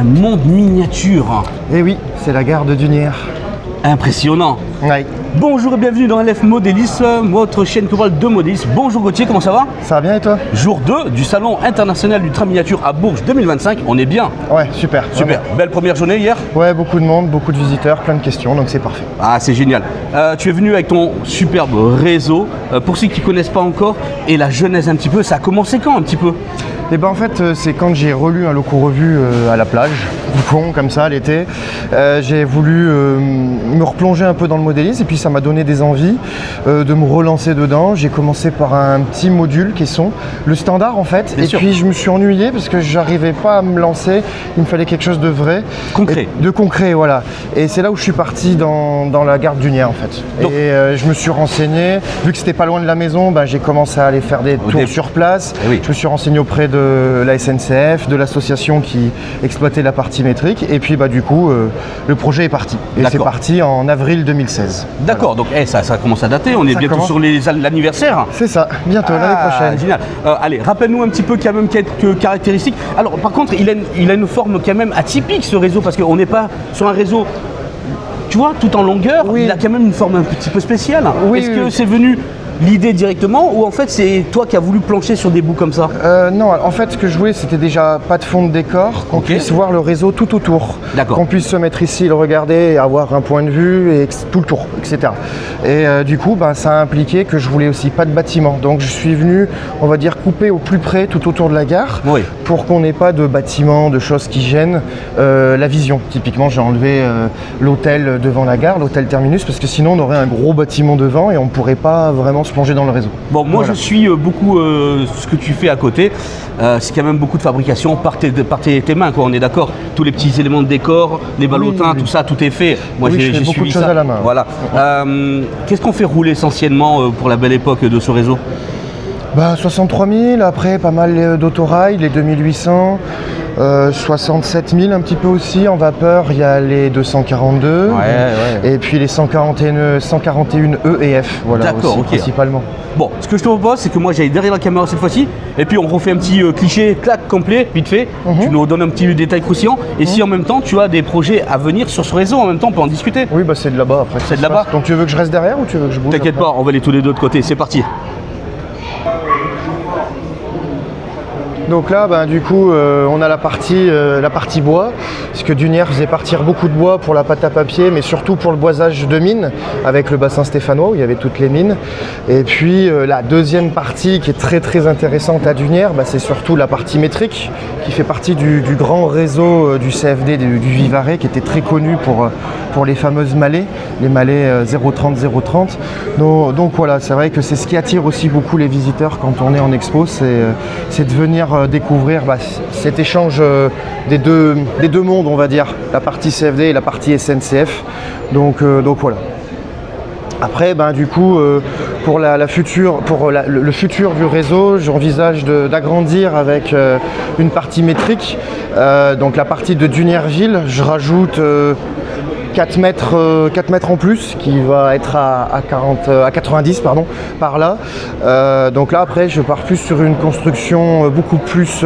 un monde miniature. Et oui, c'est la gare de Dunières. Impressionnant. Ouais. Bonjour et bienvenue dans LF Modélis, votre chaîne chorale de Modélis. Bonjour Gauthier, comment ça va? Ça va bien et toi? Jour 2 du Salon international du train miniature à Bourges 2025. On est bien. Ouais, super. Super. Vraiment. Belle première journée hier? Ouais, beaucoup de monde, beaucoup de visiteurs, plein de questions, donc c'est parfait. Ah, c'est génial. Tu es venu avec ton superbe réseau. Pour ceux qui ne connaissent pas encore, et la genèse un petit peu, ça a commencé quand un petit peu? Et ben en fait, c'est quand j'ai relu un loco revue à la plage, con comme ça l'été. J'ai voulu me replonger un peu dans le modélisme et puis ça m'a donné des envies de me relancer dedans. J'ai commencé par un petit module qui sont le standard en fait. Bien et sûr. Puis je me suis ennuyé parce que j'arrivais pas à me lancer. Il me fallait quelque chose de vrai. Concret. De concret, voilà. Et c'est là où je suis parti dans la gare Dunières en fait. Donc, et je me suis renseigné. Vu que c'était pas loin de la maison, ben, j'ai commencé à aller faire des tours sur place. Eh oui. Je me suis renseigné auprès de la SNCF, de l'association qui exploitait la partie métrique. Et puis bah, du coup, le projet est parti. Et c'est parti en avril 2016. D'accord, donc ça commence à dater. On est Ça bientôt commence. sur l'anniversaire. C'est ça, bientôt, l'année prochaine. Génial. Allez, rappelle-nous un petit peu quand même quelques caractéristiques. Alors, par contre, il a une forme quand même atypique ce réseau parce qu'on n'est pas sur un réseau, tu vois, tout en longueur. Oui. Il a quand même une forme un petit peu spéciale. Oui, Est-ce oui, que oui. c'est venu l'idée directement ou en fait c'est toi qui as voulu plancher sur des bouts comme ça? Non, en fait, ce que je voulais, c'était déjà pas de fond de décor, qu'on puisse voir le réseau tout autour. D'accord. Qu'on puisse se mettre ici, le regarder, avoir un point de vue, et tout le tour, etc. Et du coup, ben, ça a impliqué que je voulais aussi pas de bâtiment. Donc je suis venu, on va dire, couper au plus près tout autour de la gare, Oui. pour qu'on n'ait pas de bâtiments, de choses qui gênent la vision. Typiquement, j'ai enlevé l'hôtel devant la gare, l'hôtel Terminus, parce que sinon on aurait un gros bâtiment devant et on ne pourrait pas vraiment se plonger dans le réseau. Bon, moi Voilà. je suis beaucoup ce que tu fais à côté. C'est quand même beaucoup de fabrication par tes mains, quoi. On est d'accord. Tous les petits éléments de décor, les ballotins, oui. tout ça, tout est fait. Moi Oui, je fais j'ai beaucoup suivi de choses ça. à la main. Voilà. Qu'est-ce qu'on fait rouler essentiellement pour la belle époque de ce réseau? Bah, 63 000, après pas mal d'autorail, les 2800, 67 000 un petit peu aussi en vapeur, il y a les 242 et puis les 141 E et F, voilà. D'accord, aussi, ok. principalement. Bon, ce que je te propose, c'est que moi j'aille derrière la caméra cette fois-ci, et puis on refait un petit cliché, clac, complet, vite fait. Tu nous donnes un petit détail croustillant. Et si en même temps tu as des projets à venir sur ce réseau, en même temps on peut en discuter. Oui, bah c'est de là-bas après. C'est de là-bas. Donc tu veux que je reste derrière ou tu veux que je bouge? T'inquiète après pas, on va aller tous les deux de côté, c'est parti. Donc là, ben, du coup, on a la partie bois, parce que Dunières faisait partir beaucoup de bois pour la pâte à papier, mais surtout pour le boisage de mines, avec le bassin stéphanois où il y avait toutes les mines. Et puis la deuxième partie qui est très très intéressante à Dunières, ben, c'est surtout la partie métrique, qui fait partie du grand réseau du CFD, du Vivarais, qui était très connu pour les fameuses malais, les malais 030-030. Donc voilà, c'est vrai que c'est ce qui attire aussi beaucoup les visiteurs quand on est en expo, c'est de venir découvrir cet échange des deux mondes, on va dire, la partie CFD et la partie SNCF. Donc voilà. Après, ben, du coup, pour le futur du réseau, j'envisage d'agrandir avec une partie métrique. Donc la partie de Dunières-Ville, je rajoute 4 mètres en plus, qui va être à 90 pardon, par là. Donc là après je pars plus sur une construction beaucoup plus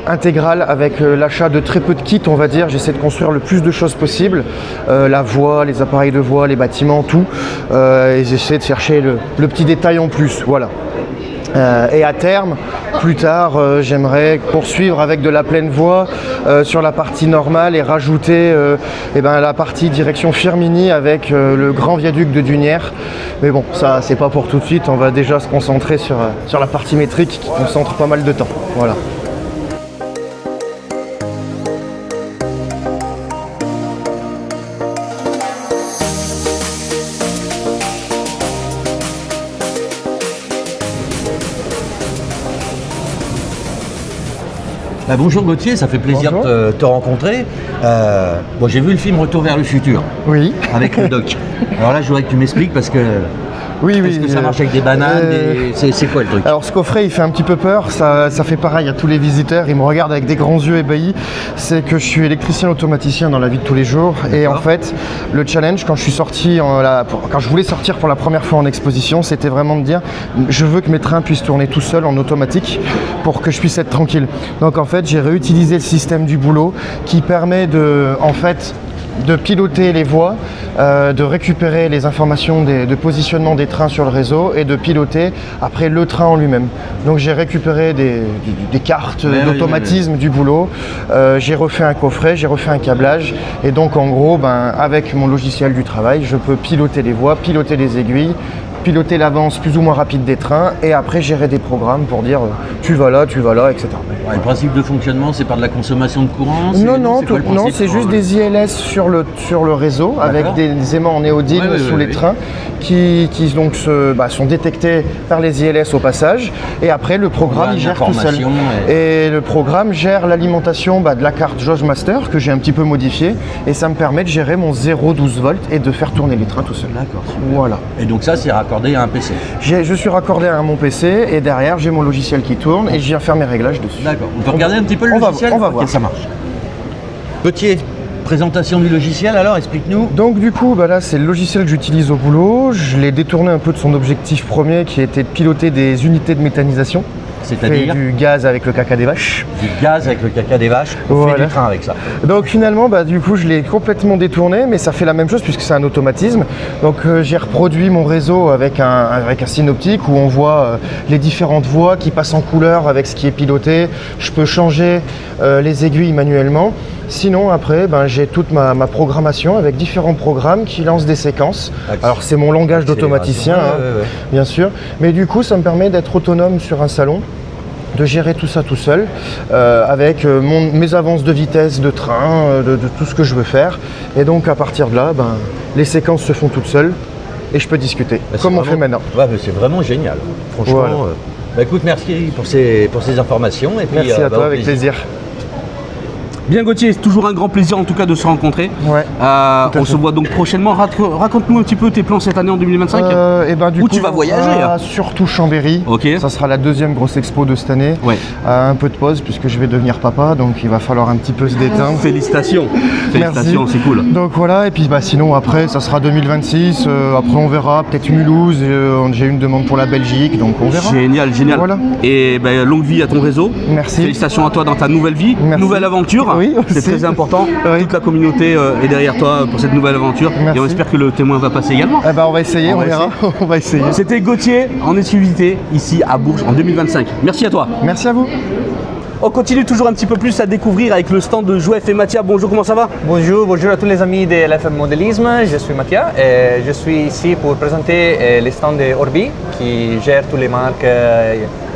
intégrale avec l'achat de très peu de kits, on va dire. J'essaie de construire le plus de choses possible, la voie, les appareils de voie, les bâtiments, tout. Et j'essaie de chercher le petit détail en plus, voilà. Et à terme, plus tard, j'aimerais poursuivre avec de la pleine voie sur la partie normale et rajouter la partie direction Firminy avec le grand viaduc de Dunières. Mais bon, ça c'est pas pour tout de suite, on va déjà se concentrer sur la partie métrique qui concentre pas mal de temps. Voilà. Bonjour Gauthier, ça fait plaisir de te rencontrer. Bon, j'ai vu le film Retour vers le futur Oui. avec le doc. Alors là, je voudrais que tu m'expliques parce que Oui, Est-ce que ça marche avec des bananes C'est quoi le truc? Alors ce coffret il fait un petit peu peur, ça fait pareil à tous les visiteurs, ils me regardent avec des grands yeux ébahis. C'est que je suis électricien automaticien dans la vie de tous les jours. Et en fait le challenge quand je suis sorti, quand je voulais sortir pour la première fois en exposition, c'était vraiment de dire je veux que mes trains puissent tourner tout seuls en automatique pour que je puisse être tranquille. Donc en fait j'ai réutilisé le système du boulot qui permet de piloter les voies, de récupérer les informations de positionnement des trains sur le réseau et de piloter après le train en lui-même. Donc j'ai récupéré des cartes d'automatisme du boulot, j'ai refait un coffret, j'ai refait un câblage et donc en gros avec mon logiciel du travail je peux piloter les voies, piloter les aiguilles, piloter l'avance plus ou moins rapide des trains et après gérer des programmes pour dire tu vas là, etc. Ouais, le principe de fonctionnement, c'est par de la consommation de courant? Non, c'est juste des ILS sur le réseau avec des aimants en néodyme sous les trains qui donc sont détectés par les ILS au passage et après le programme il gère tout seul. Et le programme gère l'alimentation de la carte Jauge Master que j'ai un petit peu modifiée et ça me permet de gérer mon 0,12 volts et de faire tourner les trains tout seul. D'accord. Voilà. Et donc ça c'est raccordé à un PC? Je suis raccordé à mon PC et derrière j'ai mon logiciel qui tourne et je viens faire mes réglages dessus. D'accord. On peut regarder un petit peu le logiciel? On va voir. Ça marche. Gauthier, présentation du logiciel alors, explique-nous. Donc du coup, là c'est le logiciel que j'utilise au boulot. Je l'ai détourné un peu de son objectif premier qui était de piloter des unités de méthanisation. C'est-à-dire du gaz avec le caca des vaches. Du gaz avec le caca des vaches, on fait du train avec ça. Donc finalement, du coup, je l'ai complètement détourné, mais ça fait la même chose puisque c'est un automatisme. Donc j'ai reproduit mon réseau avec un synoptique où on voit les différentes voies qui passent en couleur avec ce qui est piloté. Je peux changer les aiguilles manuellement. Sinon après, j'ai toute ma programmation avec différents programmes qui lancent des séquences. Alors c'est mon langage d'automaticien, bien sûr. Mais du coup, ça me permet d'être autonome sur un salon, de gérer tout ça tout seul, avec mes avances de vitesse de train, de tout ce que je veux faire. Et donc à partir de là, les séquences se font toutes seules et je peux discuter, comme on fait maintenant. Ouais, c'est vraiment génial. Franchement, écoute, merci pour ces informations. Et puis, merci à toi, avec plaisir. Bien Gauthier, c'est toujours un grand plaisir en tout cas de se rencontrer. Ouais, on se voit donc prochainement. Raconte-nous un petit peu tes plans cette année en 2025. Où tu vas voyager? Surtout Chambéry. Ok. Ça sera la deuxième grosse expo de cette année. Ouais. Un peu de pause puisque je vais devenir papa, donc il va falloir un petit peu se détendre. Félicitations. Félicitations, c'est cool. Donc voilà, et puis sinon après ça sera 2026. Après on verra, peut-être Mulhouse. J'ai une demande pour la Belgique, donc on verra. Génial. Voilà. Et longue vie à ton réseau. Merci. Félicitations à toi dans ta nouvelle vie, nouvelle aventure. Oui, c'est très important. Oui. Toute la communauté est derrière toi pour cette nouvelle aventure. Merci. Et on espère que le témoin va passer également. On va essayer, on verra. On va essayer. C'était Gauthier en exclusivité ici à Bourges en 2025. Merci à toi. Merci à vous. On continue toujours un petit peu plus à découvrir avec le stand de Jouef et Mathia. Bonjour, comment ça va? Bonjour à tous les amis de LFM Modélisme. Je suis Mathia et je suis ici pour présenter les stands de Orbi qui gère toutes les marques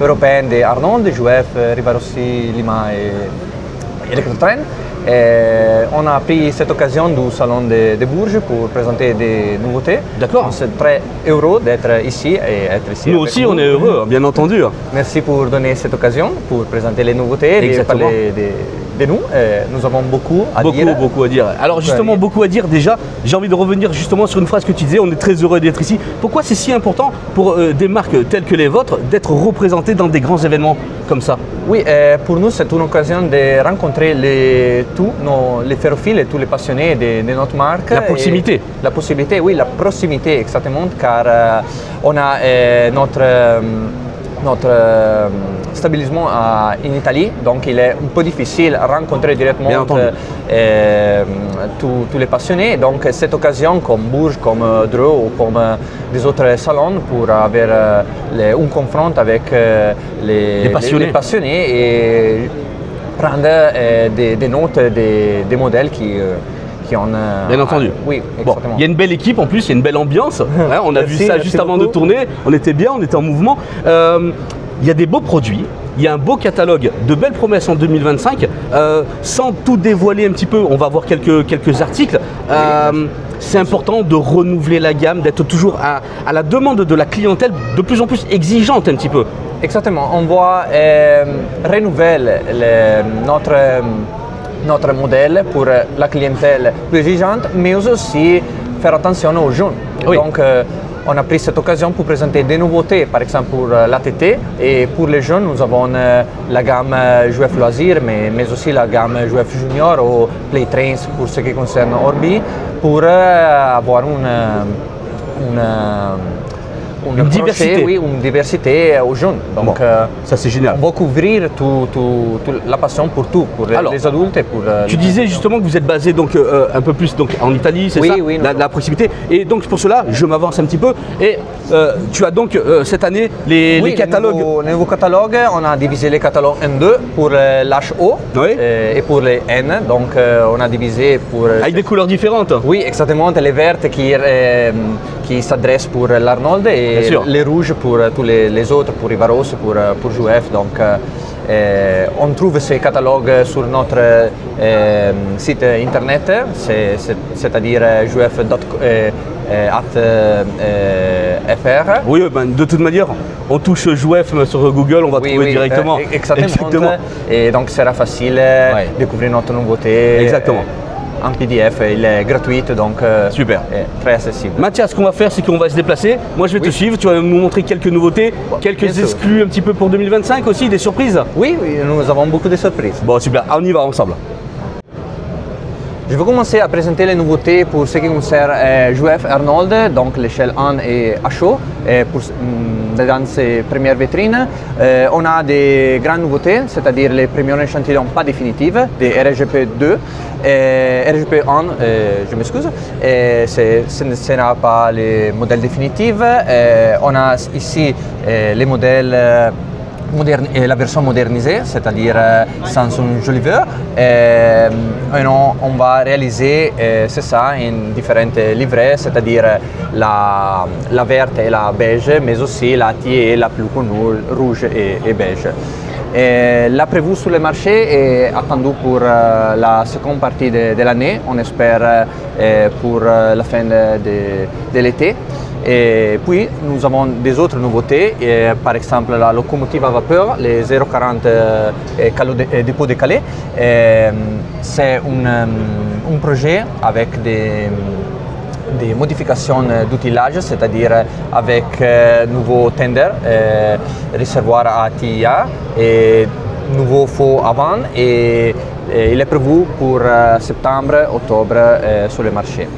européennes de Arnold, de Jouef, Rivarossi, Lima et Electrotren. On a pris cette occasion du salon de Bourges pour présenter des nouveautés. D'accord. On est très heureux d'être ici et être ici. Nous aussi, on est heureux, bien entendu. Merci pour donner cette occasion pour présenter les nouveautés et parler de nous. Nous avons beaucoup à dire. Beaucoup à dire. Alors justement, beaucoup à dire. Déjà, j'ai envie de revenir justement sur une phrase que tu disais. On est très heureux d'être ici. Pourquoi c'est si important pour des marques telles que les vôtres d'être représentées dans des grands événements comme ça? Oui, pour nous, c'est une occasion de rencontrer tous les ferrophiles et tous les passionnés de notre marque. La proximité. La possibilité, oui, la proximité, exactement, car on a notre stabilisement en Italie, donc il est un peu difficile à rencontrer directement tous les passionnés. Donc cette occasion comme Bourges, comme Dreux ou comme des autres salons pour avoir un confront avec les passionnés et prendre des notes des modèles qui ont... Bien entendu. Oui, exactement. Il y a une belle équipe en plus, il y a une belle ambiance. On a vu ça juste avant de tourner, on était bien, on était en mouvement. Il y a des beaux produits, il y a un beau catalogue, de belles promesses en 2025. Sans tout dévoiler un petit peu, on va voir quelques articles. C'est important de renouveler la gamme, d'être toujours à la demande de la clientèle, de plus en plus exigeante un petit peu. Exactement, on voit renouveler notre modèle pour la clientèle plus exigeante, mais aussi faire attention aux jeunes. Oui. Donc, on a pris cette occasion pour présenter des nouveautés, par exemple pour l'ATT, et pour les jeunes, nous avons la gamme Jouef Loisirs, mais aussi la gamme Jouef Junior ou Playtrains pour ce qui concerne Orbi, pour avoir une diversité. Oui, une diversité aux jeunes. Donc, ça c'est génial. On va couvrir la passion pour tout, pour les adultes et pour. Tu disais justement que vous êtes basé donc un peu plus donc en Italie, c'est ça? Oui, la proximité. Et donc pour cela, je m'avance un petit peu. Et tu as donc cette année les catalogues. Les nouveaux catalogues, on a divisé les catalogues en deux pour l'HO et pour les N. Donc on a divisé pour. Avec des couleurs différentes. Oui, exactement. Les vertes qui s'adressent pour l'Arnold et les rouges pour tous les autres, pour Rivaros, pour Jouef. Donc, on trouve ces catalogues sur notre site internet, c'est-à-dire jouef.fr. Oui, ben, de toute manière, on touche Jouef sur Google, on va trouver directement. Exactement. Et donc, sera facile de découvrir notre nouveauté. Exactement. En PDF, il est gratuit, donc super, très accessible. Mathias, ce qu'on va faire, c'est qu'on va se déplacer. Moi, je vais te suivre, tu vas nous montrer quelques nouveautés, quelques exclus un petit peu pour 2025 aussi, des surprises. Oui, nous avons beaucoup de surprises. Bon, super, on y va ensemble. Je vais commencer à présenter les nouveautés pour ce qui concerne Jouef Arnold, donc l'échelle 1 et HO, dans ces premières vitrines. On a des grandes nouveautés, c'est-à-dire les premiers échantillons pas définitifs, des RGP2, RGP1, je m'excuse, ce ne sera pas les modèles définitifs. On a ici les modèles la version modernisée, c'est-à-dire sans un joli verre. On va réaliser, c'est ça, in différentes livrées, c'est-à-dire la verte et la beige, mais aussi la TE, la plus connue, rouge et beige. La prévue sur le marché est attendue pour la seconde partie de l'année, on espère pour la fin de l'été. Et puis nous avons des autres nouveautés, par exemple la locomotive à vapeur, les 040 dépôt décalé. C'est un projet avec des modifications d'outillage, c'est-à-dire avec nouveau tender, réservoir à TIA et nouveau faux avant, et il est prévu pour septembre-octobre sur le marché.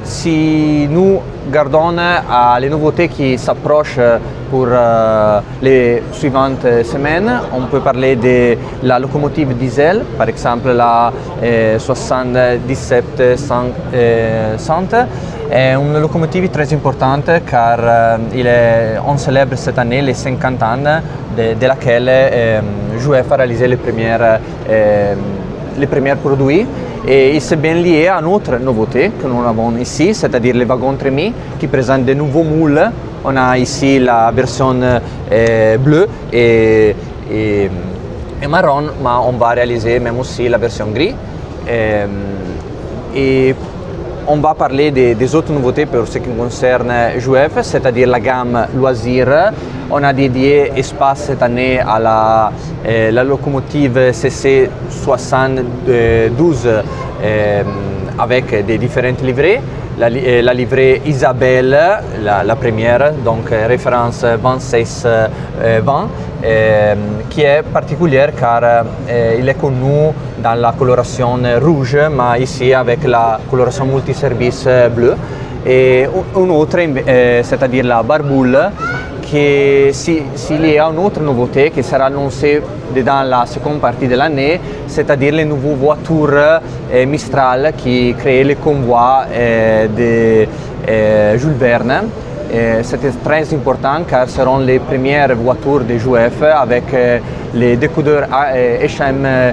Si nous gardons à les nouveautés qui s'approchent pour les suivantes semaines, on peut parler de la locomotive diesel, par exemple la 77-100. È una locomotive très importante car on célèbre cette année les 50 ans de laquelle Jouef a réalisé les premiers produits. Et c'est bien lié à une autre nouveauté que nous avons ici, c'est-à-dire les wagons Trémy qui présentent de nouveaux moules. On a ici la version bleue et marron, mais on va réaliser même aussi la version gris. Et on va parler des autres nouveautés pour ce qui concerne Jouef, c'est-à-dire la gamme Loisirs. On a dédié espace cette année à la locomotive CC72 avec des différentes livrées. La livrée Isabelle, la première, donc référence 2620, qui est particulière car il est connu dans la coloration rouge, mais ici avec la coloration multiservice bleue. Et une autre, c'est-à-dire la Barboule, s'il y a une autre nouveauté qui sera annoncée dans la seconde partie de l'année, c'est-à-dire les nouvelles voitures Mistral qui créent les convois de Jules Verne. C'était très important car ce seront les premières voitures de Jouef avec les décodeurs HM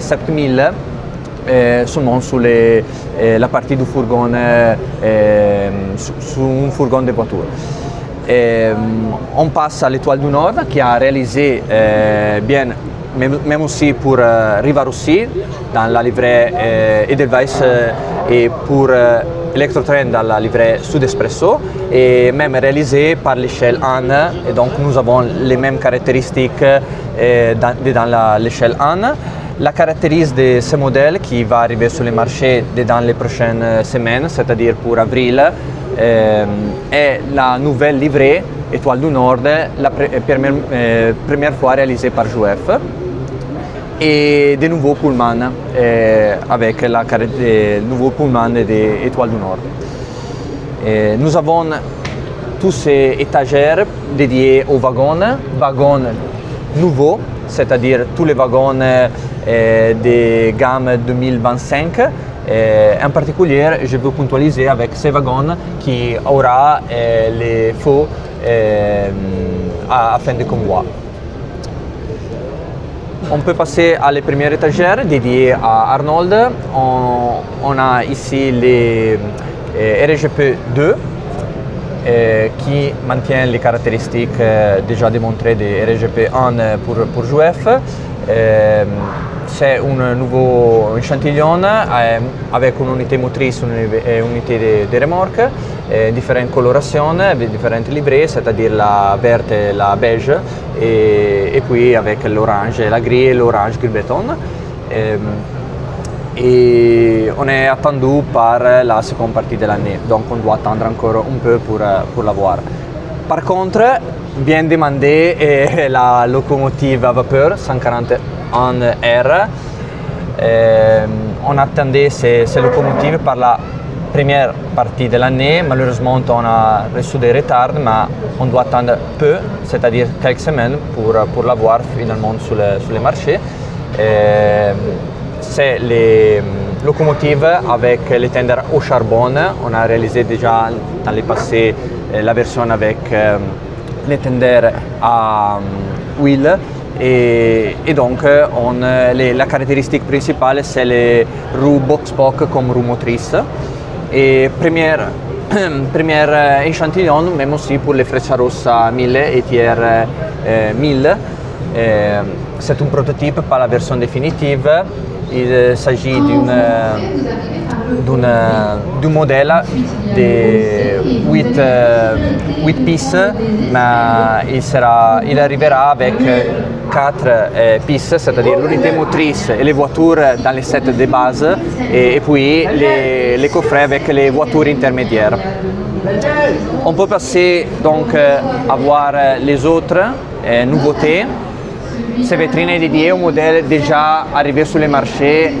7000 seulement sur la partie du fourgon, sur un fourgon de voiture. On passe à l'Étoile du Nord qui a réalisé bien, même aussi pour Rivarossi dans la livrée Edelweiss et pour Electrotrain dans la livrée Sud Espresso, et même réalisé par l'échelle 1, et donc nous avons les mêmes caractéristiques dans l'échelle 1. La caractéristique de ce modèle qui va arriver sur le marché dans les prochaines semaines, c'est-à-dire pour avril, est la nouvelle livrée Étoile du Nord, la première fois réalisée par JOEF, et des nouveaux Pullman avec le nouveau Pullman de Étoile du Nord. Nous avons tous ces étagères dédiées aux wagons nouveaux, c'est-à-dire tous les wagons de gamme 2025. En particulier, je veux puntualiser avec ces wagons qui aura les feux à fin de convoi. On peut passer à la première étagère dédiée à Arnold. On a ici les RGP 2 qui maintient les caractéristiques déjà démontrées des RGP 1 pour JOEF. C'est un nouveau échantillon avec une unité motrice et une unité de remorque, différentes colorations, différentes livrées, c'est-à-dire la verte et la beige, et puis avec l'orange, la gris et l'orange gris béton. Et on est attendu par la seconde partie de l'année, donc on doit attendre encore un peu pour la voir. Par contre, bien demandé est la locomotive à vapeur 141R. On attendait ces locomotives par la première partie de l'année. Malheureusement, on a reçu des retards, mais on doit attendre peu, c'est-à-dire quelques semaines pour la voir finalement sur le marché. C'est les locomotives avec les tenders au charbon. On a réalisé déjà dans le passé la version avec les tenders à huile. Et donc la caractéristique principale c'est les roues box-box comme roues motrices. Et premier échantillon même aussi pour les Frecciarossa 1000 et TR 1000. C'est un prototype, pas la version définitive. Il s'agit d'un modèle de 8 pistes, mais il arrivera avec 4 pistes, c'est-à-dire l'unité motrice et les voitures dans les sets de base, et puis les coffrets avec les voitures intermédiaires. On peut passer donc à voir les autres nouveautés. Ces vitrines dédiées au modèle déjà arrivé sur le marché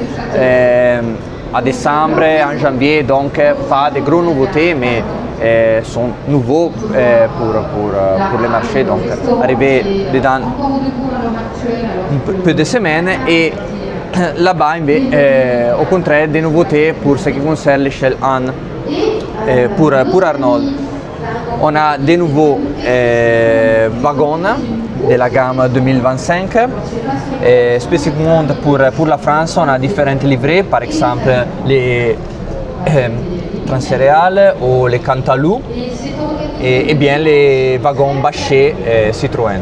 à décembre, en janvier, donc pas de grosses nouveautés, mais sont nouveaux pour le marché, donc arrivé dans un peu de semaines. Et là-bas, au contraire, des nouveautés pour ce qui concerne l'échelle 1 pour Arnold. On a de nouveaux wagons de la gamme 2025. Spécifiquement pour la France, on a différentes livrées, par exemple les Transcéréales ou les Cantalou, et bien les wagons Bachet Citroën.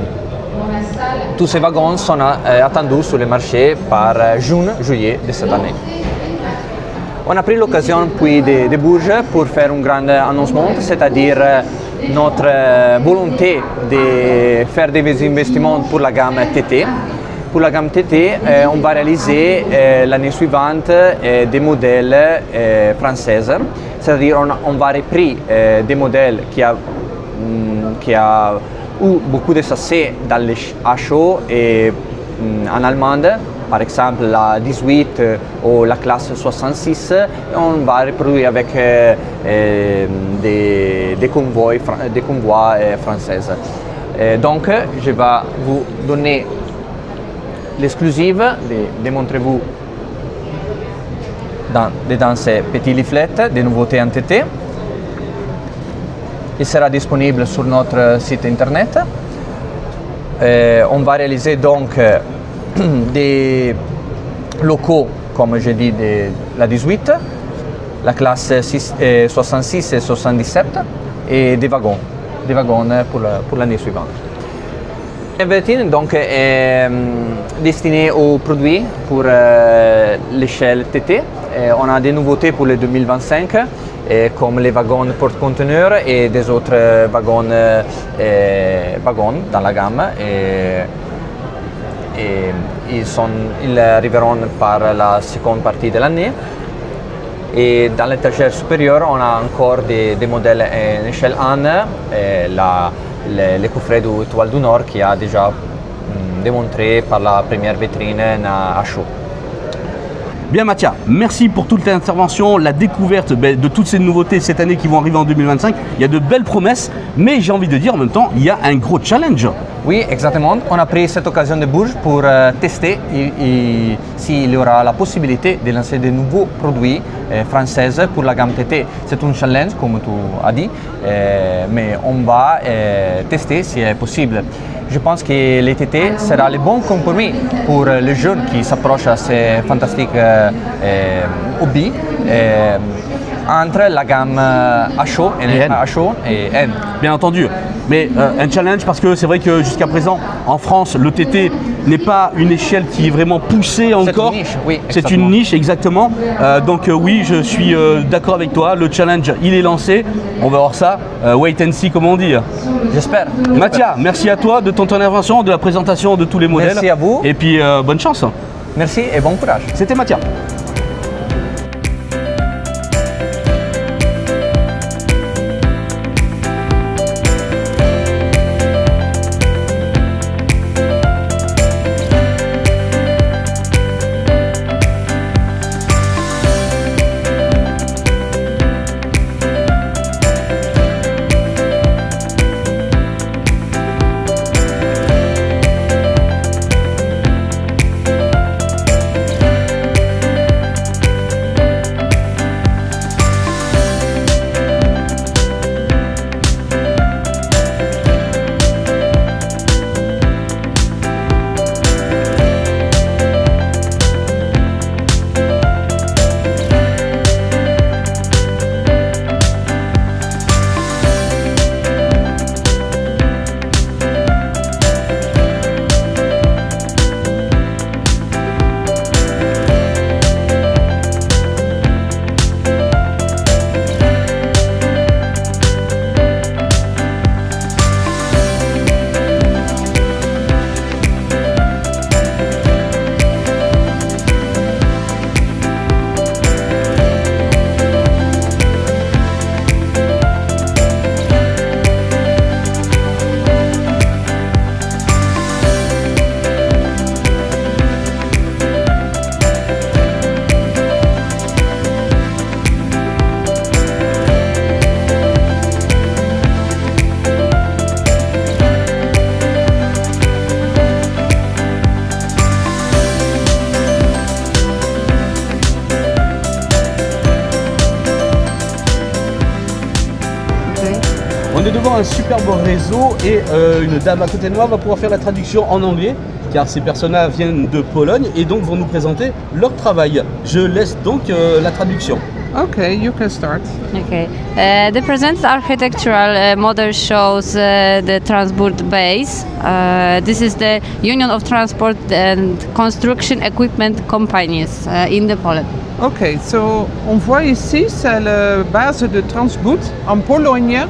Tous ces wagons sont attendus sur le marché par juin-juillet de cette année. On a pris l'occasion puis de Bourges pour faire un grand annoncement, c'est-à-dire notre volonté de faire des investissements pour la gamme TT. Pour la gamme TT, on va réaliser l'année suivante des modèles français, c'est-à-dire on va reprendre des modèles qui a eu beaucoup de succès dans les HO et en Allemagne. Par exemple la 18 ou la classe 66, on va reproduire avec des convois français. Donc je vais vous donner l'exclusive, démontrez-vous dans ces petits leaflets des nouveautés en TT. Il sera disponible sur notre site internet. On va réaliser donc des locaux, comme je dis, de la 18, la classe 66 et 77, et des wagons pour l'année suivante. La vitrine donc est destinée aux produits pour l'échelle TT. On a des nouveautés pour le 2025, comme les wagons porte-conteneurs et des autres wagons dans la gamme. Et ils arriveront par la seconde partie de l'année. Et dans l'étagère supérieure, on a encore des modèles en échelle 1, le coffret du Étoile du Nord qui a déjà démontré par la première vitrine à chaud. Bien Mattia, merci pour toute l'intervention, la découverte de toutes ces nouveautés cette année qui vont arriver en 2025. Il y a de belles promesses, mais j'ai envie de dire en même temps, il y a un gros challenge. Oui, exactement. On a pris cette occasion de Bourges pour tester s'il y aura la possibilité de lancer de nouveaux produits français pour la gamme TT. C'est un challenge, comme tu as dit, mais on va tester si c'est possible. Je pense que les TT sera le bon compromis pour les jeunes qui s'approchent à ces fantastiques hobbies entre la gamme à chaud et N. Bien entendu, mais un challenge parce que c'est vrai que jusqu'à présent en France le TT n'est pas une échelle qui est vraiment poussée encore. C'est une niche, oui. C'est une niche exactement. Donc oui, je suis d'accord avec toi. Le challenge il est lancé. On va voir ça. Wait and see comme on dit. J'espère. Mattia, merci à toi de ton intervention, de la présentation de tous les modèles. Merci à vous. Et puis bonne chance. Merci et bon courage. C'était Mattia. On est devant un superbe réseau et une dame à côté de moi va pouvoir faire la traduction en anglais car ces personnes-là viennent de Pologne et donc vont nous présenter leur travail. Je laisse donc la traduction. Okay, you can start. Okay. The present architectural model shows the transport base. This is the Union of Transport and Construction Equipment Companies in the Poland. Ok, so on voit ici, c'est la base de Transboot en Pologne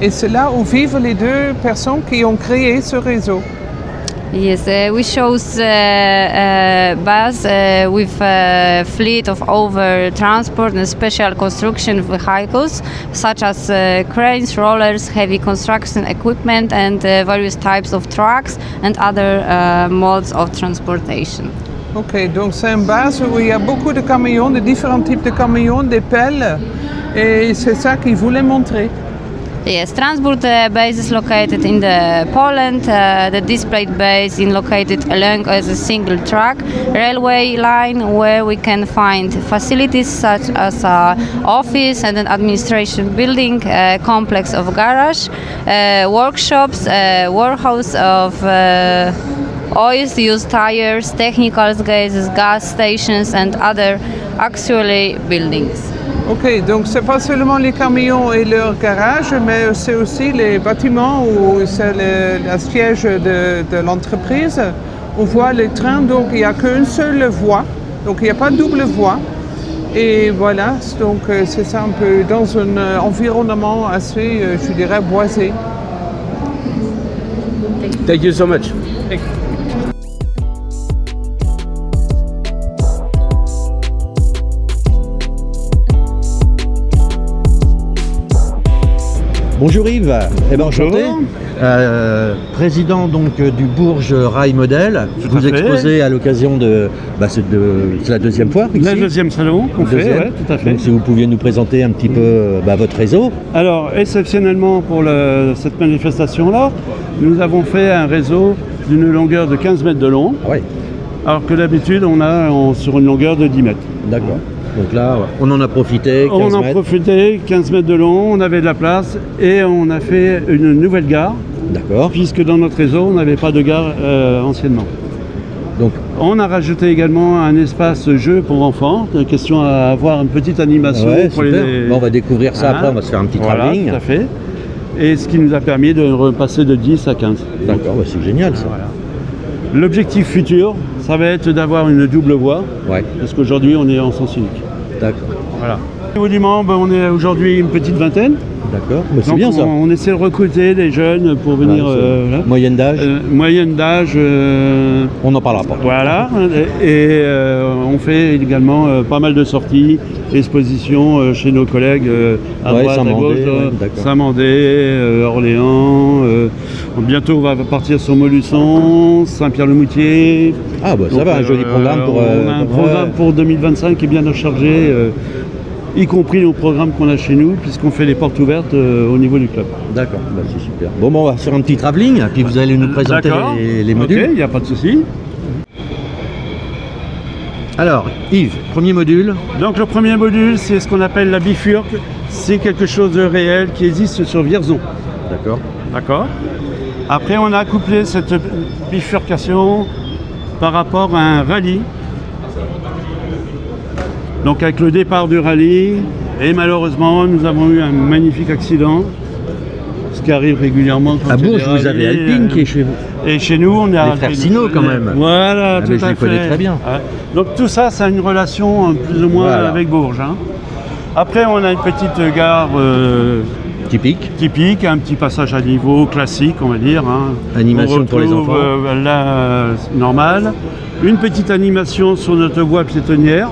et c'est là où vivent les deux personnes qui ont créé ce réseau. Yes, we shows bus with a fleet of over transport and special construction vehicles such as cranes, rollers, heavy construction equipment and various types of trucks and other modes of transportation. Ok, donc c'est une base où il y a beaucoup de camions, de différents types de camions, des pelles et c'est ça qu'ils voulaient montrer. Yes, transport base is located in the Poland. The displayed base is located along as a single track railway line where we can find facilities such as office and an administration building, complex of garage, workshops, warehouse of oils, used tires, technical gases, gas stations and other auxiliary buildings. Ok, donc c'est pas seulement les camions et leurs garages, mais c'est aussi les bâtiments où c'est le siège de l'entreprise. On voit les trains, donc il n'y a qu'une seule voie, donc il n'y a pas de double voie. Et voilà, donc c'est ça un peu dans un environnement assez, je dirais, boisé. Thank you so much. Bonjour Yves, eh ben, enchanté. Président donc du Bourges Rail Model. Vous exposez à l'occasion de, c'est la deuxième fois ici. Le deuxième salon qu'on fait, ouais, tout à fait. Donc si vous pouviez nous présenter un petit peu votre réseau. Alors exceptionnellement pour cette manifestation-là, nous avons fait un réseau d'une longueur de 15 mètres de long. Oui. Alors que d'habitude on a sur une longueur de 10 mètres. D'accord. Donc là, on en a profité, 15 On en a profité, 15 mètres de long, on avait de la place et on a fait une nouvelle gare. D'accord. Puisque dans notre réseau, on n'avait pas de gare anciennement. Donc, on a rajouté également un espace jeu pour enfants, de question à avoir une petite animation. Ouais, pour super. Bon, on va découvrir ça après, on va se faire un petit travelling. Tout à fait. Et ce qui nous a permis de repasser de 10 à 15. D'accord, c'est génial ça. Voilà. L'objectif futur, ça va être d'avoir une double voie, parce qu'aujourd'hui on est en sens unique. D'accord. Voilà. Au niveau du membre, on est aujourd'hui une petite vingtaine. D'accord, c'est bien ça. On essaie de recruter des jeunes pour venir. Moyenne d'âge Moyenne d'âge. On n'en parlera pas. Voilà. Et on fait également pas mal de sorties, expositions chez nos collègues à droite, à gauche, Saint-Mandé, Orléans. Bientôt on va partir sur Montluçon, Saint-Pierre-le-Moutier. Ah bah ça va, un joli programme pour. On a un programme pour 2025 qui est bien chargé. Y compris nos programmes qu'on a chez nous, puisqu'on fait les portes ouvertes au niveau du club. D'accord, c'est super. Bon, on va faire un petit travelling, puis vous allez nous présenter les modules. Ok, il n'y a pas de souci. Alors, Yves, premier module. Donc le premier module, c'est ce qu'on appelle la bifurque. C'est quelque chose de réel qui existe sur Vierzon. D'accord. D'accord. Après, on a couplé cette bifurcation par rapport à un rallye. Donc avec le départ du rallye, et malheureusement nous avons eu un magnifique accident, ce qui arrive régulièrement. À Bourges, vous avez Alpine qui est chez vous. Et chez nous, on est à Alpine. Sino quand même. Voilà, tout à fait. Je les connais très bien. Donc tout ça, ça a une relation plus ou moins avec Bourges. Après, on a une petite gare typique, un petit passage à niveau classique, on va dire. Animation pour les enfants. Là, normal. Une petite animation sur notre voie piétonnière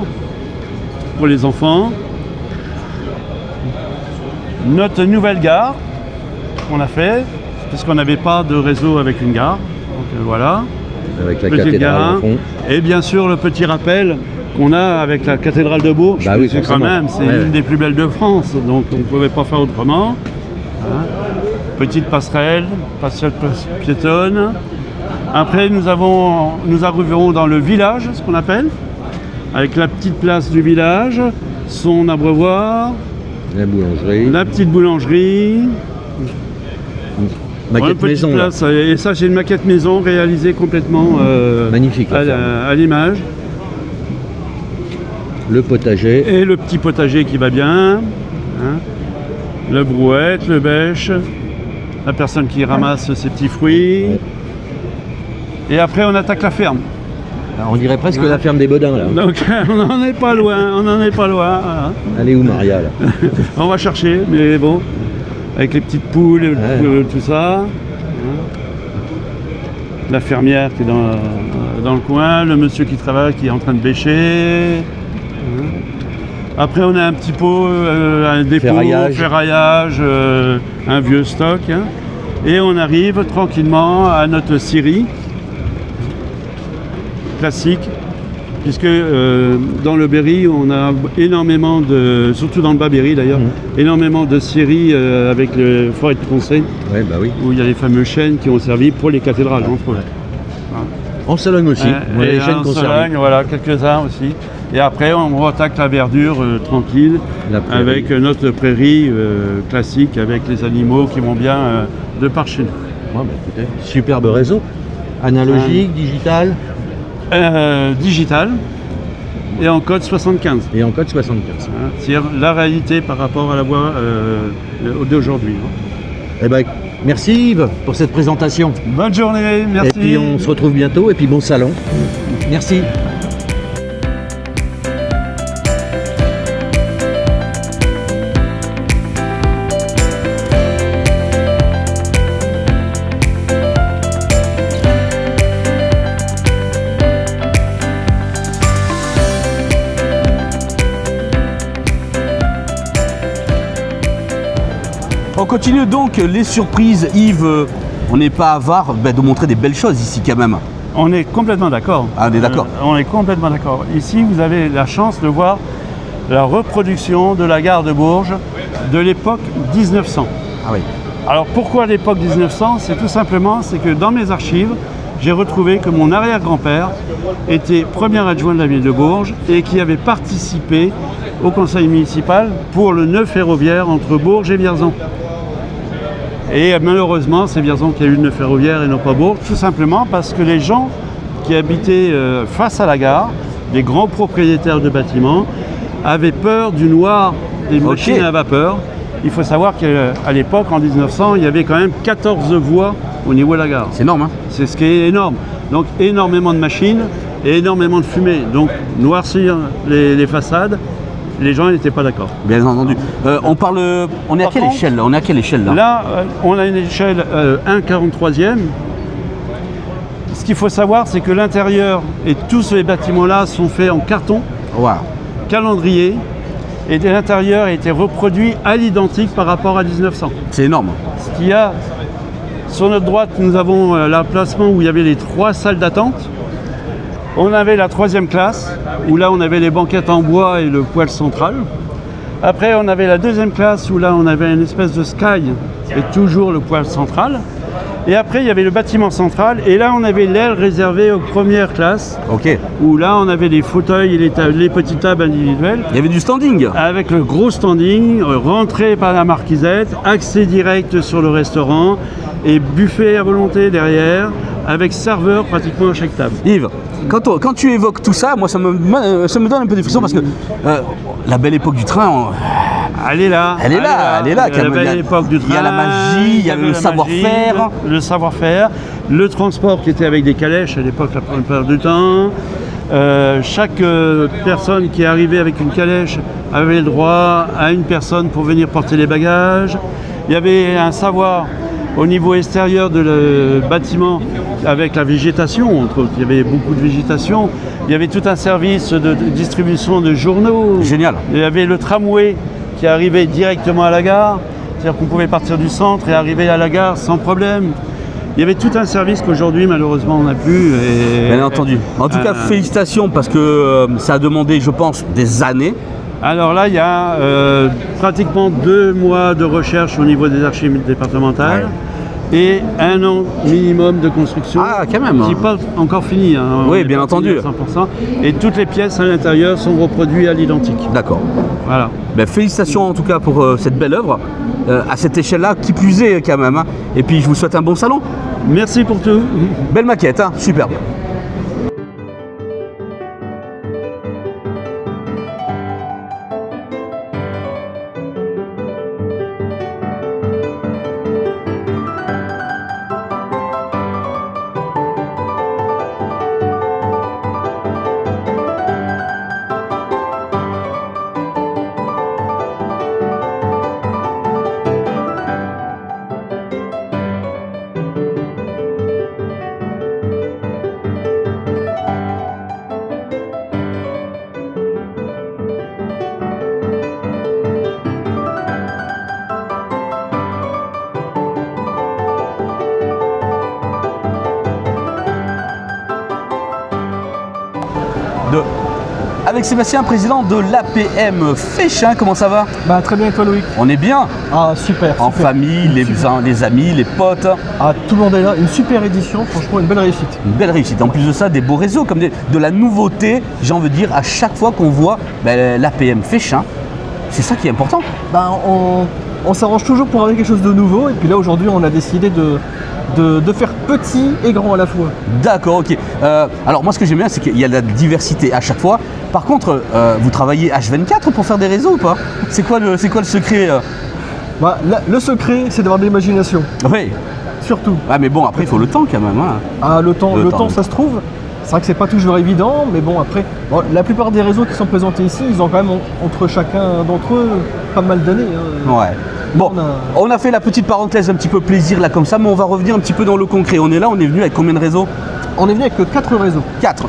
pour les enfants. Notre nouvelle gare qu'on a fait, parce qu'on n'avait pas de réseau avec une gare. Donc voilà. Avec la cathédrale au fond. Et bien sûr le petit rappel qu'on a avec la cathédrale de Bourges. Bah oui, quand même, c'est une des plus belles de France, donc on ne pouvait pas faire autrement. Petite passerelle piétonne. Après nous arriverons dans le village, ce qu'on appelle, avec la petite place du village, son abreuvoir, la petite boulangerie, maquette maison. Place, et ça, j'ai une maquette maison réalisée complètement magnifique à l'image. Le potager. Et le petit potager qui va bien. Le brouette, le bêche, la personne qui ramasse ses petits fruits. Et après, on attaque la ferme. Alors, on dirait presque la ferme des Bodins là. Donc on n'en est pas loin, Voilà. Elle est où Maria là? On va chercher, mais bon, avec les petites poules, tout ça. La fermière qui est dans le coin, le monsieur qui travaille, qui est en train de bêcher. Après on a un petit pot, un dépôt, ferraillage, un vieux stock. Et on arrive tranquillement à notre scierie classique, puisque dans le Berry, on a énormément surtout dans le Bas-Berry d'ailleurs, énormément de scieries avec le forêt de Conseil, où il y a les fameux chênes qui ont servi pour les cathédrales, entre autres. En Sologne aussi, les chênes conservés. Voilà, quelques-uns aussi. Et après, on attaque la verdure tranquille, avec notre prairie classique, avec les animaux qui vont bien de par chez nous. Écoutez, superbe réseau. Analogique, digital digital et en code 75. Et en code 75. C'est-à-dire la réalité par rapport à la voie d'aujourd'hui. Eh ben, merci Yves pour cette présentation. Bonne journée, merci. Et puis on se retrouve bientôt et puis bon salon. Merci. continue donc les surprises. Yves, on n'est pas avare de montrer des belles choses ici quand même. On est complètement d'accord. Ah, on est d'accord. On est complètement d'accord. Ici, vous avez la chance de voir la reproduction de la gare de Bourges de l'époque 1900. Ah oui. Alors pourquoi l'époque 1900? C'est tout simplement que dans mes archives, j'ai retrouvé que mon arrière-grand-père était premier adjoint de la ville de Bourges et qui avait participé au conseil municipal pour le nœud ferroviaire entre Bourges et Vierzon. Et malheureusement, c'est Vierzon qui a eu le nœud ferroviaire et non pas Bourges, tout simplement parce que les gens qui habitaient face à la gare, des grands propriétaires de bâtiments, avaient peur du noir des machines à vapeur. Il faut savoir qu'à l'époque, en 1900, il y avait quand même 14 voies au niveau de la gare. C'est énorme, hein? C'est ce qui est énorme. Donc énormément de machines et énormément de fumée. Donc noircir les façades, les gens n'étaient pas d'accord. Bien entendu. On est à quelle échelle là? On est à quelle échelle là? Là, on a une échelle 1/43e. Ce qu'il faut savoir, c'est que l'intérieur et tous les bâtiments-là sont faits en carton, calendrier, et l'intérieur a été reproduit à l'identique par rapport à 1900. C'est énorme. Ce qu'il y a, sur notre droite, nous avons l'emplacement où il y avait les 3 salles d'attente. On avait la 3e classe, où là on avait les banquettes en bois et le poêle central. Après on avait la 2e classe, où là on avait une espèce de sky et toujours le poêle central. Et après il y avait le bâtiment central, et là on avait l'aile réservée aux premières classes. Où là on avait les fauteuils et les petites tables individuelles. Il y avait du standing. Avec le gros standing, rentrée par la marquisette, accès direct sur le restaurant et buffet à volonté derrière, avec serveur pratiquement à chaque table. Yves, quand tu évoques tout ça, moi ça me donne un peu de frisson parce que la belle époque du train, elle est là. Elle est là. La belle époque du train. Il y a la magie, il y a le savoir-faire. Le savoir-faire, le transport qui était avec des calèches à l'époque, la plupart du temps. Chaque personne qui arrivait avec une calèche avait le droit à une personne pour venir porter les bagages. Il y avait un savoir au niveau extérieur de bâtiment avec la végétation, entre autres. Il y avait beaucoup de végétation. Il y avait tout un service de distribution de journaux. Génial. Il y avait le tramway qui arrivait directement à la gare. C'est-à-dire qu'on pouvait partir du centre et arriver à la gare sans problème. Il y avait tout un service qu'aujourd'hui, malheureusement, on n'a plus. Bien entendu. En tout cas, félicitations parce que ça a demandé, je pense, des années. Alors là, il y a pratiquement 2 mois de recherche au niveau des archives départementales et 1 an minimum de construction. Ah, quand même. Qui n'est pas encore fini. Hein, oui, bien entendu. 100%. Et toutes les pièces à l'intérieur sont reproduites à l'identique. D'accord. Voilà. Ben, félicitations en tout cas pour cette belle œuvre, à cette échelle-là, qui plus est quand même. Hein. Et puis je vous souhaite un bon salon. Merci pour tout. Belle maquette, hein, superbe. Avec Sébastien, président de l'APM Féchin, comment ça va? Bah très bien, et toi Loïc? On est bien? Ah super. En famille, les amis, les potes. Ah tout le monde est là, une super édition, franchement une belle réussite. Une belle réussite, en plus de ça des beaux réseaux, comme de la nouveauté, j'ai envie de dire, à chaque fois qu'on voit l'APM Féchin, c'est ça qui est important. Bah, on s'arrange toujours pour avoir quelque chose de nouveau, et puis là aujourd'hui on a décidé de faire petit et grand à la fois. D'accord, ok. Alors moi ce que j'aime bien c'est qu'il y a de la diversité à chaque fois. Par contre, vous travaillez H24 pour faire des réseaux ou pas? C'est quoi le secret Bah, le secret c'est d'avoir de l'imagination. Oui. Surtout. Ah mais bon après il faut le temps quand même. Hein. Ah le temps ça se trouve. C'est vrai que c'est pas toujours évident, mais bon après, la plupart des réseaux qui sont présentés ici, ils ont quand même entre chacun d'entre eux pas mal d'années. Hein. Ouais. Bon, on a fait la petite parenthèse un petit peu plaisir là comme ça, mais on va revenir un petit peu dans le concret. On est là, on est venu avec combien de réseaux? On est venu avec 4 réseaux. 4.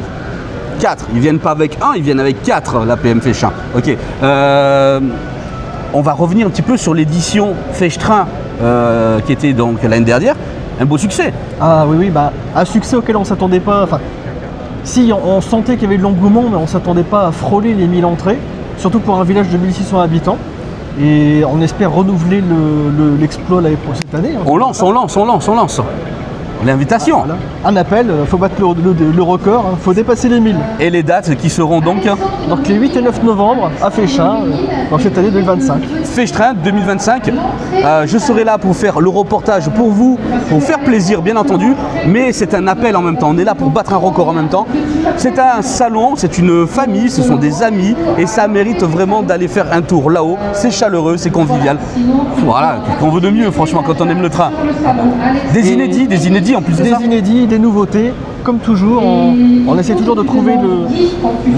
Ils viennent pas avec 1, ils viennent avec 4, l'APM Féchin. Ok. On va revenir un petit peu sur l'édition Fèche-Train qui était donc l'année dernière, un beau succès. Ah oui, oui, bah, un succès auquel on ne s'attendait pas. Enfin, si on sentait qu'il y avait de l'engouement, mais on ne s'attendait pas à frôler les 1000 entrées, surtout pour un village de 1600 habitants. Et on espère renouveler l'exploit cette année. Hein. On lance. L'invitation. Voilà. Un appel, il faut battre le record, il faut dépasser les 1000. Et les dates qui seront donc les 8 et 9 novembre à Féchin, dans cette année 2025. Féchin 2025. Je serai là pour faire le reportage pour vous, pour faire plaisir bien entendu, mais c'est un appel en même temps. On est là pour battre un record en même temps. C'est un salon, c'est une famille, ce sont des amis et ça mérite vraiment d'aller faire un tour là-haut. C'est chaleureux, c'est convivial. Voilà, qu'on veut de mieux franchement quand on aime le train. Des inédits en plus de ça. Des inédits, des nouveautés. Comme toujours, on essaie toujours de trouver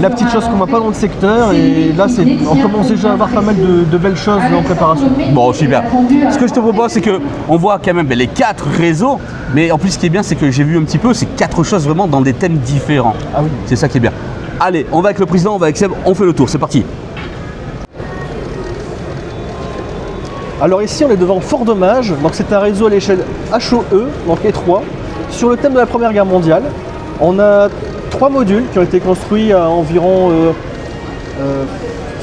la petite chose qu'on ne voit pas dans le secteur. Et là, on commence déjà à avoir pas mal de belles choses en préparation. Bon, super. Ce que je te propose, c'est qu'on voit quand même les 4 réseaux. Mais en plus, ce qui est bien, c'est que j'ai vu un petit peu, c'est 4 choses vraiment dans des thèmes différents. Ah oui. C'est ça qui est bien. Allez, on va avec le président, on va avec Seb, on fait le tour. C'est parti. Alors ici, on est devant Fort Dommage. Donc c'est un réseau à l'échelle HOE, donc étroit. Sur le thème de la Première Guerre mondiale, on a 3 modules qui ont été construits à environ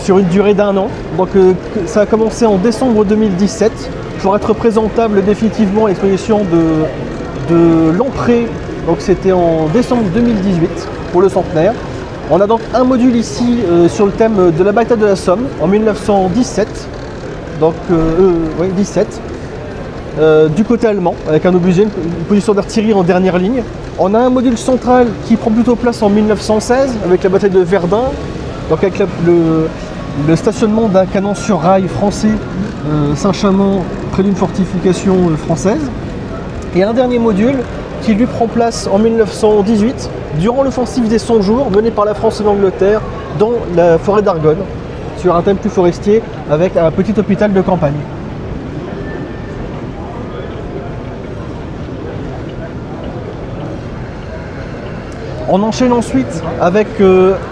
sur une durée d'1 an. Donc ça a commencé en décembre 2017 pour être présentable définitivement à l'exposition de Lamprey. Donc c'était en décembre 2018 pour le centenaire. On a donc un module ici sur le thème de la bataille de la Somme en 1917. Donc 17. Du côté allemand, avec un obusier, une position d'artillerie en dernière ligne. On a un module central qui prend plutôt place en 1916 avec la bataille de Verdun, donc avec le stationnement d'un canon sur rail français Saint-Chamond près d'une fortification française. Et un dernier module qui lui prend place en 1918 durant l'offensive des 100 jours menée par la France et l'Angleterre dans la forêt d'Argonne sur un thème plus forestier avec un petit hôpital de campagne. On enchaîne ensuite avec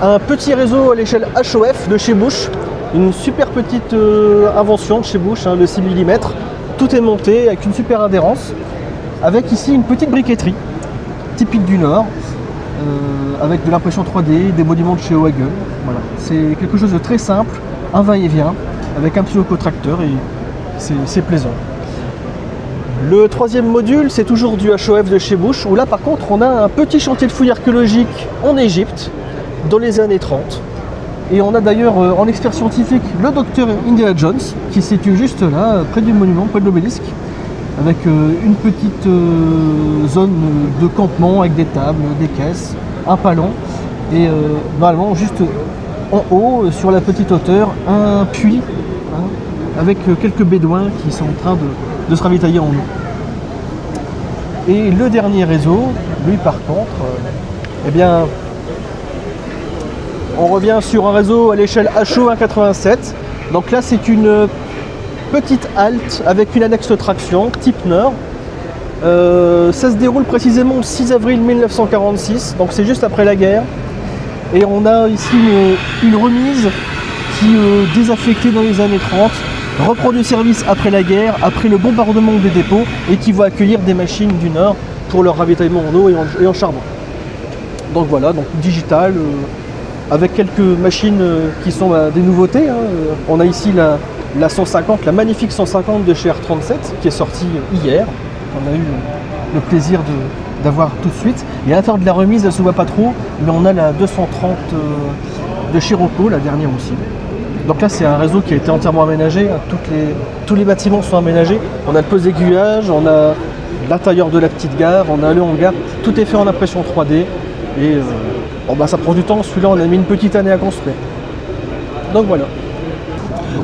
un petit réseau à l'échelle HOF de chez Bush, une super petite invention de chez Bush, le 6 mm. Tout est monté avec une super adhérence, avec ici une petite briqueterie typique du Nord, avec de l'impression 3D, des monuments de chez Waggle. Voilà. C'est quelque chose de très simple, un va-et-vient, avec un petit locotracteur et c'est plaisant. Le troisième module, c'est toujours du HOF de chez Bush, où là par contre on a un petit chantier de fouilles archéologiques en Égypte dans les années 30. Et on a d'ailleurs en expert scientifique le docteur Indiana Jones qui se situe juste là, près du monument, près de l'obélisque, avec une petite zone de campement avec des tables, des caisses, un palon et normalement juste en haut, sur la petite hauteur, un puits avec quelques bédouins qui sont en train de se ravitailler en eau. Et le dernier réseau, lui par contre, eh bien, on revient sur un réseau à l'échelle HO 187. Donc là, c'est une petite halte avec une annexe de traction type Nord. Ça se déroule précisément le 6 avril 1946, donc c'est juste après la guerre. Et on a ici une remise qui, désaffectée dans les années 30, reprend du service après la guerre, après le bombardement des dépôts, et qui va accueillir des machines du Nord pour leur ravitaillement en eau et en charbon. Donc voilà, donc digital, avec quelques machines qui sont des nouveautés. On a ici la 150, la magnifique 150 de chez R37, qui est sortie hier. On a eu le plaisir d'avoir tout de suite. Et à l'intérieur de la remise, elle ne se voit pas trop, mais on a la 230 de chez Rocco, la dernière aussi. Donc là, c'est un réseau qui a été entièrement aménagé. Tous les bâtiments sont aménagés. On a le poste d'aiguillage, on a l'intérieur de la petite gare, on a le hangar. Tout est fait en impression 3D. Et ça prend du temps. Celui-là, on a mis une petite année à construire. Donc voilà.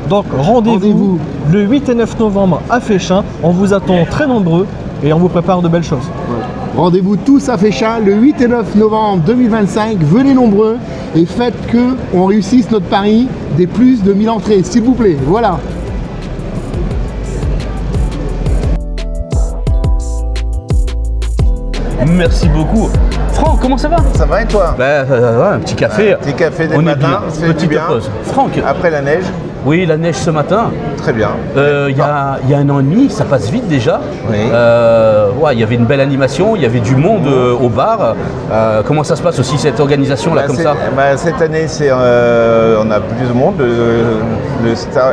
Donc rendez-vous le 8 et 9 novembre à Féchin. On vous attend très nombreux et on vous prépare de belles choses. Rendez-vous tous à Féchin le 8 et 9 novembre 2025. Venez nombreux et faites qu'on réussisse notre pari des plus de 1000 entrées, s'il vous plaît. Voilà. Merci beaucoup. Franck, comment ça va? Ça va et toi? Un petit café. Un petit café dès le matin, c'est petite pause. Franck. Après la neige. Oui, la neige ce matin. très bien. Il y a 1 an et demi, ça passe vite déjà. Oui. Il y avait une belle animation, il y avait du monde au bar. Comment ça se passe aussi cette organisation-là comme ça? Cette année, on a plus de monde.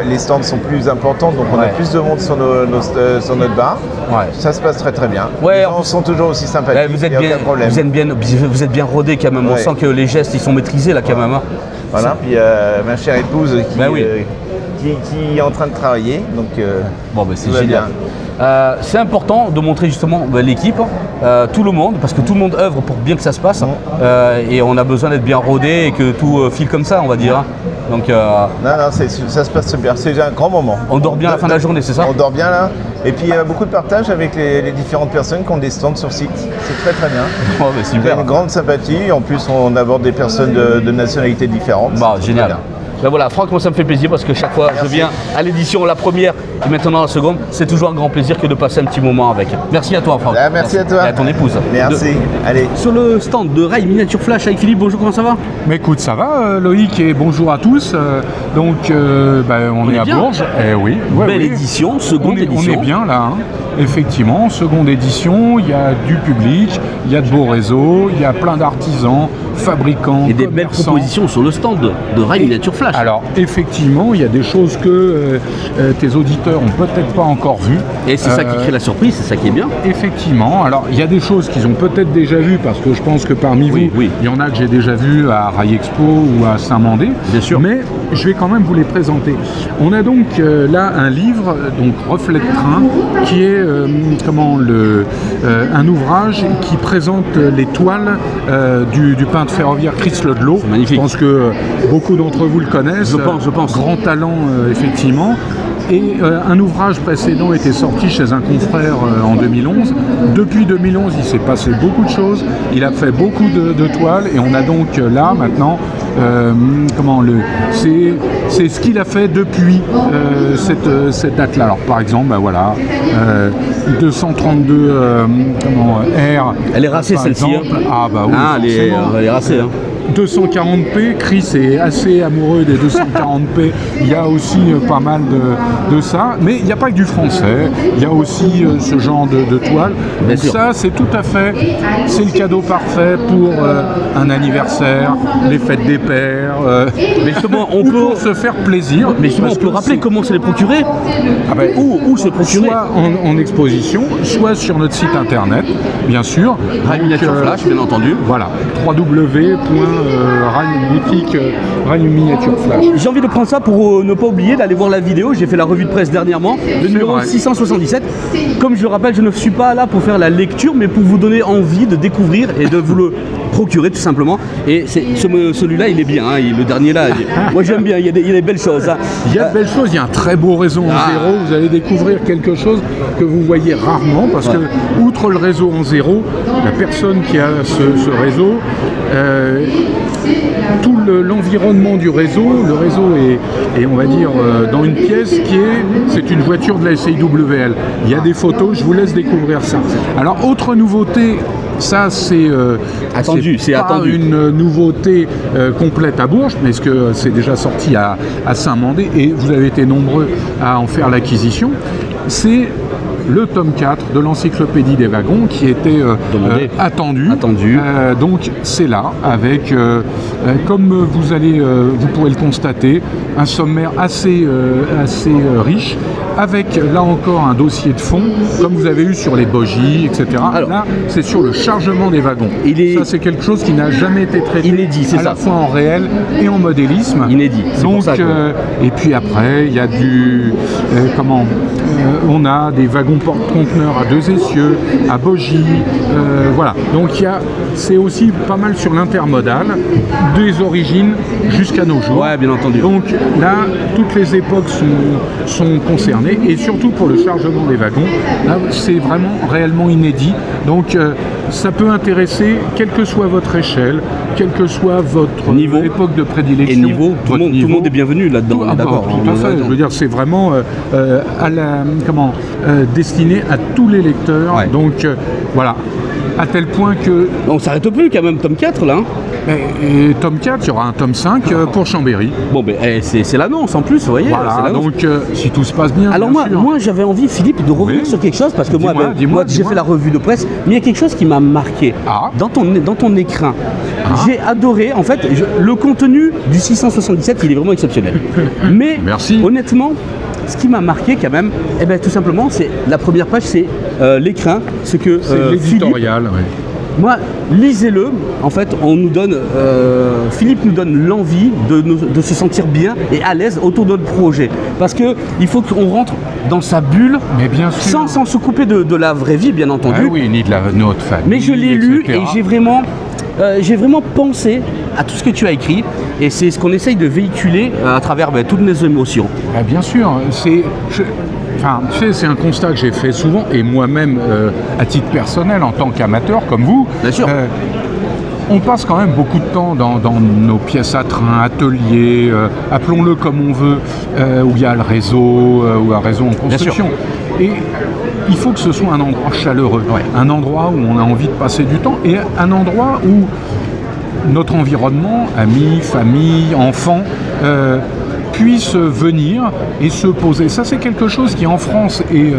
Les stands sont plus importants, donc on a plus de monde sur notre bar. Ouais. Ça se passe très très bien. Ouais, les gens sont toujours aussi sympathiques. Vous êtes bien rodés quand même. On sent que les gestes ils sont maîtrisés là quand même. Hein. Voilà. Puis ma chère épouse qui est en train de travailler. Donc c'est génial. C'est important de montrer justement l'équipe, tout le monde, parce que tout le monde œuvre pour bien que ça se passe. Et on a besoin d'être bien rodé et que tout file comme ça, on va dire. Hein. Donc, non, ça se passe bien. C'est un grand moment. On dort bien à la fin de la journée, c'est ça? On dort bien là. Et puis beaucoup de partage avec les différentes personnes qui ont des stands sur site. C'est très très bien. Super. Il y a une grande sympathie. En plus, on aborde des personnes de nationalités différentes. Génial. Ben voilà, Franck, moi ça me fait plaisir parce que chaque fois je viens à l'édition, la première et maintenant la seconde, c'est toujours un grand plaisir que de passer un petit moment avec. Merci à toi Franck. Merci à toi. Et à ton épouse. Merci. Allez. Sur le stand de Rail Miniature Flash avec Philippe, bonjour, comment ça va? Mais écoute, ça va Loïc et bonjour à tous. On est à Bourges. Oui. Belle édition, seconde édition. On est bien là. Hein. Effectivement, seconde édition, il y a du public, il y a de beaux réseaux, il y a plein d'artisans, fabricants, et des belles propositions sur le stand de Rail Miniature Flash. Alors effectivement, il y a des choses que tes auditeurs n'ont peut-être pas encore vues. Et c'est ça qui crée la surprise, c'est ça qui est bien. Effectivement, alors il y a des choses qu'ils ont peut-être déjà vues, parce que je pense que parmi vous, il y en a que j'ai déjà vu à Rail Expo ou à Saint-Mandé. Bien sûr. Mais je vais quand même vous les présenter. On a donc là un livre, donc Reflet de train, qui est un ouvrage qui présente les toiles du peintre ferroviaire Chris Ludlow. Magnifique. Je pense que beaucoup d'entre vous le connaissent. Je pense. Grand talent, effectivement. Et un ouvrage précédent était sorti chez un confrère en 2011. Depuis 2011, il s'est passé beaucoup de choses. Il a fait beaucoup de toiles et on a donc là maintenant, c'est ce qu'il a fait depuis cette date-là. Alors par exemple, 232 R. Elle est racée celle-ci. Ah bah oui. Elle est racée. 240p, Chris est assez amoureux des 240p, il y a aussi pas mal de ça, mais il n'y a pas que du français, il y a aussi ce genre de toile. Donc ça, c'est tout à fait, c'est le cadeau parfait pour un anniversaire, les fêtes des pères, mais justement, pour se faire plaisir. Mais justement, on peut rappeler comment se les procurer. Où se procurer? Soit en exposition, soit sur notre site internet, bien sûr. Rail Miniature Flash, bien entendu. Voilà, Rail Miniature Flash. J'ai envie de prendre ça pour ne pas oublier d'aller voir la vidéo. J'ai fait la revue de presse dernièrement, le numéro 677. Comme je le rappelle, je ne suis pas là pour faire la lecture, mais pour vous donner envie de découvrir et de vous le procurer tout simplement. Et celui-là, il est bien. Hein, le dernier là, moi j'aime bien. Il y a des belles choses. Hein. Il y a de belles choses. Il y a un très beau réseau en zéro. Vous allez découvrir quelque chose que vous voyez rarement, parce que outre le réseau en zéro, la personne qui a ce réseau, tout l'environnement du réseau, le réseau est on va dire dans une pièce c'est une voiture de la SIWL. Il y a des photos, je vous laisse découvrir ça. Alors autre nouveauté, ça c'est attendu, c'est attendu. Une nouveauté complète à Bourges, mais ce que c'est déjà sorti à Saint-Mandé et vous avez été nombreux à en faire l'acquisition. C'est le tome 4 de l'encyclopédie des wagons qui était attendu. Donc c'est là avec, comme vous pourrez le constater, un sommaire assez riche, avec là encore un dossier de fond, comme vous avez eu sur les bogies, etc. Alors, là, c'est sur le chargement des wagons. Ça, c'est quelque chose qui n'a jamais été traité. Inédit, c'est ça. À la fois en réel et en modélisme. Inédit. Donc, et puis après, il y a on a des wagons porte-conteneurs à 2 essieux, à bogies, voilà. Donc c'est aussi pas mal sur l'intermodal, des origines jusqu'à nos jours. Ouais, bien entendu. Donc là, toutes les époques sont concernées, et surtout pour le chargement des wagons, là c'est vraiment réellement inédit. Donc ça peut intéresser, quelle que soit votre échelle, quel que soit votre niveau, époque de prédilection. Et niveau, tout le monde est bienvenu là-dedans. D'accord, tout à fait. Je veux dire, c'est vraiment destiné à tous les lecteurs. Ouais. Donc voilà, à tel point que... On s'arrête plus quand même, tome 4 là. Et tome 4, il y aura un tome 5 pour Chambéry. Bon, ben c'est l'annonce en plus, vous voyez. Voilà, donc si tout se passe bien. Alors moi j'avais envie, Philippe, de revenir sur quelque chose, parce que moi j'ai fait la revue de presse, mais il y a quelque chose qui m'a marqué. Dans ton écrin, j'ai adoré, en fait, le contenu du 677, il est vraiment exceptionnel. Mais honnêtement, ce qui m'a marqué quand même, tout simplement, c'est la première page, c'est l'écrin, ce que c'est l'éditorial. Moi, lisez-le. En fait, on nous donne, Philippe nous donne l'envie de se sentir bien et à l'aise autour de notre projet. Parce qu'il faut qu'on rentre dans sa bulle, mais bien sûr. sans se couper de la vraie vie, bien entendu. Oui, ni de notre famille. Mais je l'ai lu et j'ai vraiment pensé à tout ce que tu as écrit. Et c'est ce qu'on essaye de véhiculer à travers toutes nos émotions. Bien sûr, c'est un constat que j'ai fait souvent, et moi-même, à titre personnel, en tant qu'amateur, comme vous, bien sûr. On passe quand même beaucoup de temps dans nos pièces à train, ateliers, appelons-le comme on veut, où il y a le réseau, ou un réseau en construction. Et il faut que ce soit un endroit chaleureux, un endroit où on a envie de passer du temps, et un endroit où notre environnement, amis, famille, enfants, puissent venir et se poser. Ça, c'est quelque chose qui en France est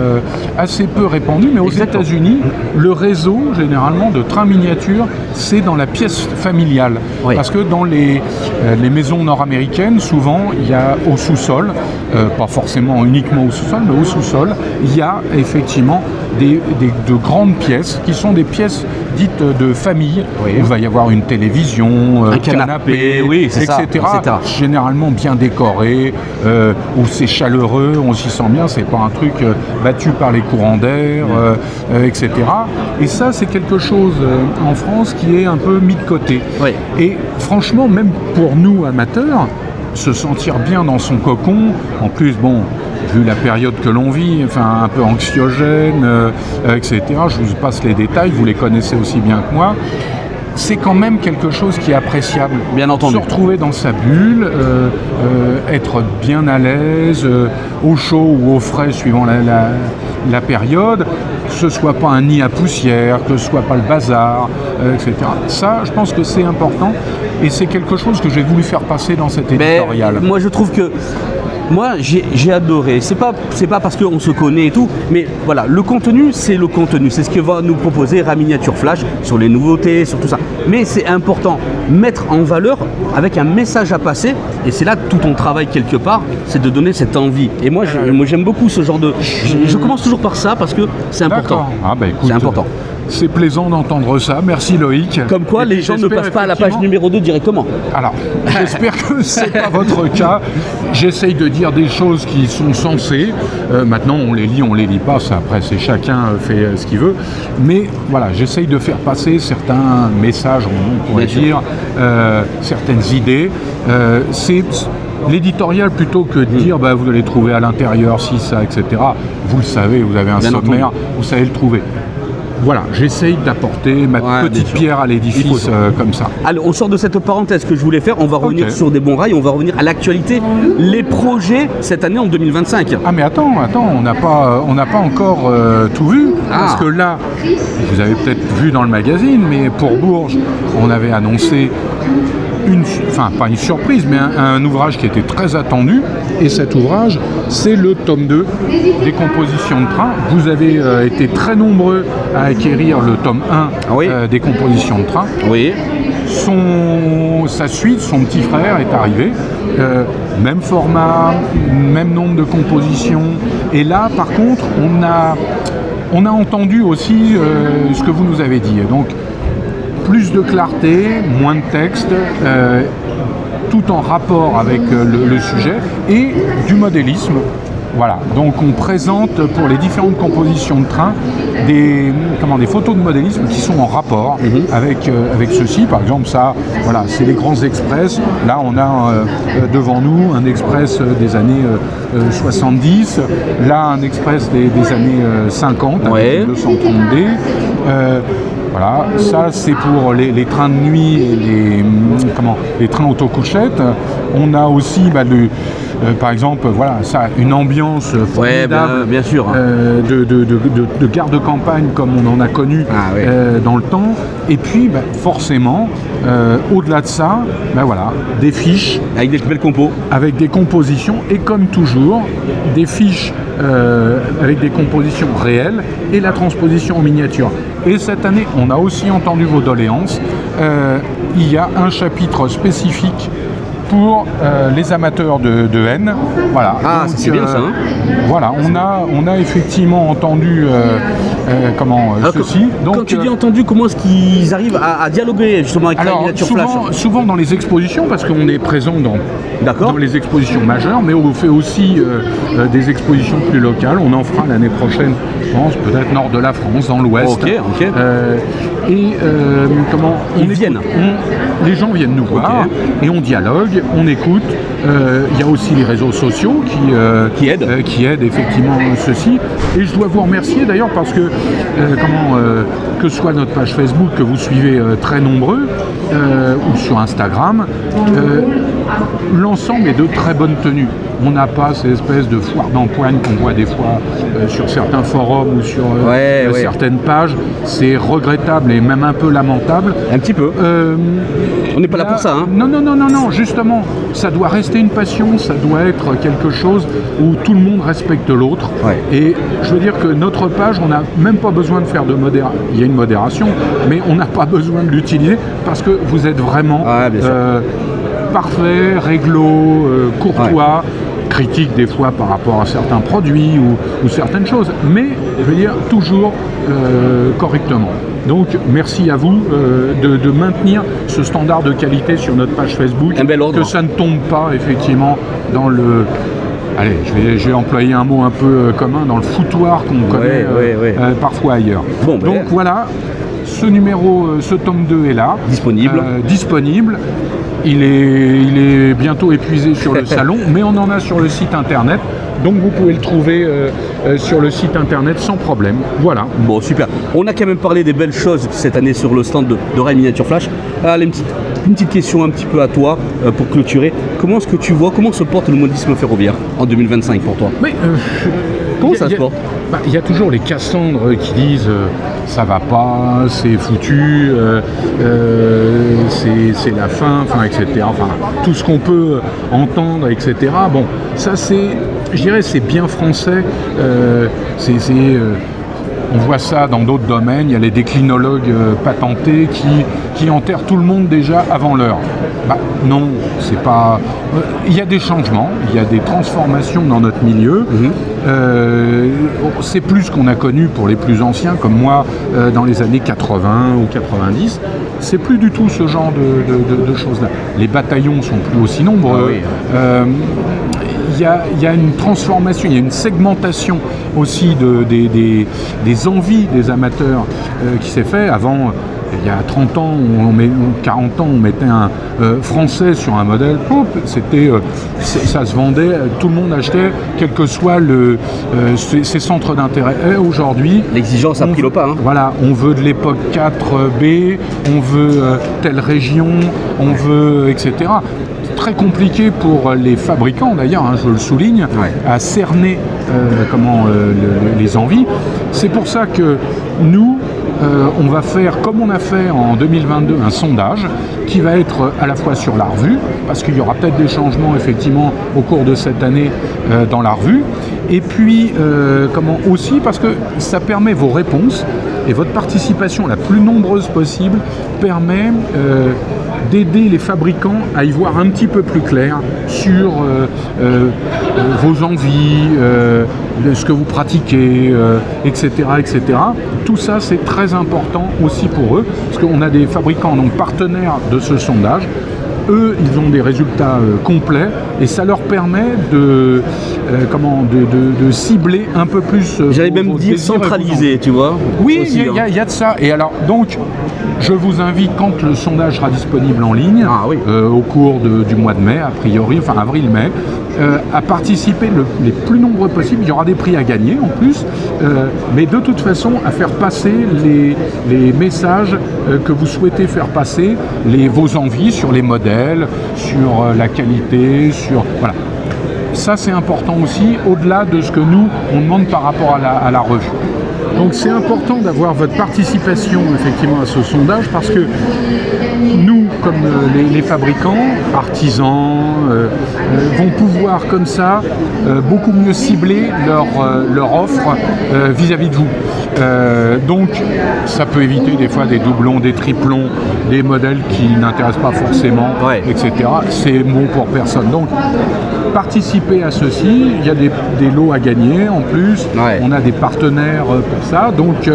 assez peu répandu, mais aux États-Unis, le réseau généralement de trains miniatures, c'est dans la pièce familiale. Parce que dans les maisons nord-américaines, souvent, il y a au sous-sol, pas forcément uniquement au sous-sol, mais au sous-sol, il y a effectivement de grandes pièces qui sont des pièces dites de famille. Où il va y avoir une télévision, un canapé, etc. Généralement bien décoré, où c'est chaleureux, on s'y sent bien, c'est pas un truc battu par les courants d'air, etc. Et ça, c'est quelque chose en France qui est un peu mis de côté. Et franchement, même pour nous amateurs, se sentir bien dans son cocon, en plus, bon, vu la période que l'on vit, enfin un peu anxiogène, etc. Je vous passe les détails, vous les connaissez aussi bien que moi. C'est quand même quelque chose qui est appréciable. Bien entendu. Se retrouver dans sa bulle, être bien à l'aise, au chaud ou au frais suivant la période, que ce soit pas un nid à poussière, que ce soit pas le bazar, etc. Ça, je pense que c'est important et c'est quelque chose que j'ai voulu faire passer dans cet éditorial. Moi, je trouve que moi, j'ai adoré. C'est pas parce qu'on se connaît et tout, mais voilà, le contenu, c'est le contenu. C'est ce que va nous proposer Raminiature Flash sur les nouveautés, sur tout ça. Mais c'est important, mettre en valeur avec un message à passer, et c'est là tout ton travail quelque part, c'est de donner cette envie. Et moi, j'aime beaucoup ce genre de... Je commence toujours par ça parce que c'est important. C'est important. C'est plaisant d'entendre ça. Merci Loïc. Comme quoi, les gens ne passent pas à la page numéro 2 directement. Alors, j'espère que ce n'est pas votre cas. J'essaye de dire des choses qui sont sensées. Maintenant, on les lit pas. Ça, après, c'est chacun fait ce qu'il veut. Mais voilà, j'essaye de faire passer certains messages, on pourrait dire, certaines idées. C'est l'éditorial, plutôt que de dire vous allez trouver à l'intérieur ci, ça, etc. Vous le savez, vous avez un sommaire, vous savez le trouver. Voilà, j'essaye d'apporter ma petite pierre à l'édifice comme ça. Alors, on sort de cette parenthèse que je voulais faire, on va revenir sur des bons rails, on va revenir à l'actualité, les projets cette année en 2025. Ah mais attends, on n'a pas encore tout vu, parce que là, vous avez peut-être vu dans le magazine, mais pour Bourges, on avait annoncé pas une surprise, mais un ouvrage qui était très attendu, et cet ouvrage, c'est le tome 2 des compositions de train. Vous avez été très nombreux à acquérir le tome 1 des compositions de train. Oui. Sa suite, son petit frère, est arrivé. Même format, même nombre de compositions. Et là, par contre, on a entendu aussi ce que vous nous avez dit. Donc, plus de clarté, moins de texte, tout en rapport avec le sujet, et du modélisme. Voilà, donc on présente pour les différentes compositions de train des photos de modélisme qui sont en rapport avec ceci. Par exemple, ça, voilà, c'est les grands express. Là, on a devant nous un express des années 70. Là, un express des années 50, avec 230D. Voilà, ça c'est pour les trains de nuit et les trains autocouchettes. On a aussi par exemple, voilà, ça, une ambiance formidable, bien sûr. De garde de campagne comme on en a connu dans le temps. Et puis, forcément, au-delà de ça, voilà, des fiches. Avec des belles compos. Avec des compositions, et comme toujours, des fiches avec des compositions réelles et la transposition en miniature. Et cette année, on a aussi entendu vos doléances. Il y a un chapitre spécifique pour les amateurs de haine. Voilà. Ah, c'est bien ça. Hein, voilà, on a effectivement entendu ceci. Donc, quand tu dis entendu, comment est-ce qu'ils arrivent à dialoguer justement avec la miniature flash? Souvent dans les expositions, parce qu'on est présent dans les expositions majeures, mais on fait aussi des expositions plus locales. On en fera l'année prochaine, je pense, peut-être nord de la France, dans l'ouest. Ok. Les gens viennent nous voir et on dialogue, on écoute. Il y a aussi les réseaux sociaux qui aident effectivement ceci. Et je dois vous remercier d'ailleurs parce que que ce soit notre page Facebook que vous suivez très nombreux ou sur Instagram, l'ensemble est de très bonne tenue. On n'a pas ces espèces de foires d'empoigne qu'on voit des fois sur certains forums ou sur certaines pages. C'est regrettable et même un peu lamentable. Un petit peu. On n'est pas là pour ça. Hein. Non, justement, ça doit rester une passion, ça doit être quelque chose où tout le monde respecte l'autre. Et je veux dire que notre page, on n'a même pas besoin de faire de modération. Il y a une modération, mais on n'a pas besoin de l'utiliser parce que vous êtes vraiment parfait, réglo, courtois. Critique des fois par rapport à certains produits ou certaines choses, mais je veux dire toujours correctement. Donc merci à vous de maintenir ce standard de qualité sur notre page Facebook, que ça ne tombe pas effectivement dans le... Allez, je vais employer un mot un peu commun, dans le foutoir qu'on connaît parfois ailleurs. Donc voilà, ce tome 2 est là. Disponible. Il est bientôt épuisé sur le salon, mais on en a sur le site internet. Donc vous pouvez le trouver sur le site internet sans problème. Voilà. Bon, super. On a quand même parlé des belles choses cette année sur le stand de Rai Miniature Flash. Allez, une petite question un petit peu à toi pour clôturer. Comment est-ce que tu vois, comment se porte le modélisme ferroviaire en 2025 pour toi? Comment ça se porte? Il y a toujours les Cassandres qui disent ça va pas, c'est foutu, c'est la fin, etc. Enfin, tout ce qu'on peut entendre, etc. Bon, ça je dirais, c'est bien français. On voit ça dans d'autres domaines. Il y a les déclinologues patentés qui enterrent tout le monde déjà avant l'heure. Non, c'est pas... Il y a des changements, il y a des transformations dans notre milieu. C'est plus ce qu'on a connu pour les plus anciens, comme moi, dans les années 80 ou 90. C'est plus du tout ce genre de choses-là. Les bataillons sont plus aussi nombreux. Il y a une transformation, il y a une segmentation aussi des envies des amateurs qui s'est fait. Avant, il y a 30 ans, 40 ans, on mettait un français sur un modèle, ça se vendait, tout le monde achetait, quel que soit ses centres d'intérêt. Et aujourd'hui, l'exigence a pris le pas. Voilà, on veut de l'époque 4B, on veut telle région, on veut, etc. Très compliqué pour les fabricants d'ailleurs, je le souligne, à cerner les envies. C'est pour ça que nous, on va faire, comme on a fait en 2022, un sondage qui va être à la fois sur la revue, parce qu'il y aura peut-être des changements effectivement au cours de cette année dans la revue, et puis aussi parce que ça permet vos réponses et votre participation la plus nombreuse possible permet d'aider les fabricants à y voir un petit peu plus clair sur vos envies, ce que vous pratiquez, etc., etc. Tout ça, c'est très important aussi pour eux, parce qu'on a des fabricants donc partenaires de ce sondage. Eux, ils ont des résultats complets et ça leur permet de cibler un peu plus. J'allais même dire centraliser, tu vois. Oui, il y a de ça. Et alors, donc, je vous invite, quand le sondage sera disponible en ligne, au cours du mois de mai, a priori, enfin avril-mai, à participer les plus nombreux possibles. Il y aura des prix à gagner en plus, mais de toute façon, à faire passer les messages que vous souhaitez faire passer, vos envies sur les modèles, sur la qualité, voilà. ça c'est important aussi, au-delà de ce que nous, on demande par rapport à la revue. Donc c'est important d'avoir votre participation effectivement à ce sondage parce que nous, comme les fabricants, artisans, vont pouvoir comme ça beaucoup mieux cibler leur offre vis-à-vis de vous. Donc ça peut éviter des fois des doublons, des triplons, des modèles qui n'intéressent pas forcément, etc. C'est bon pour personne. Donc participer à ceci, il y a des lots à gagner en plus, on a des partenaires pour ça, donc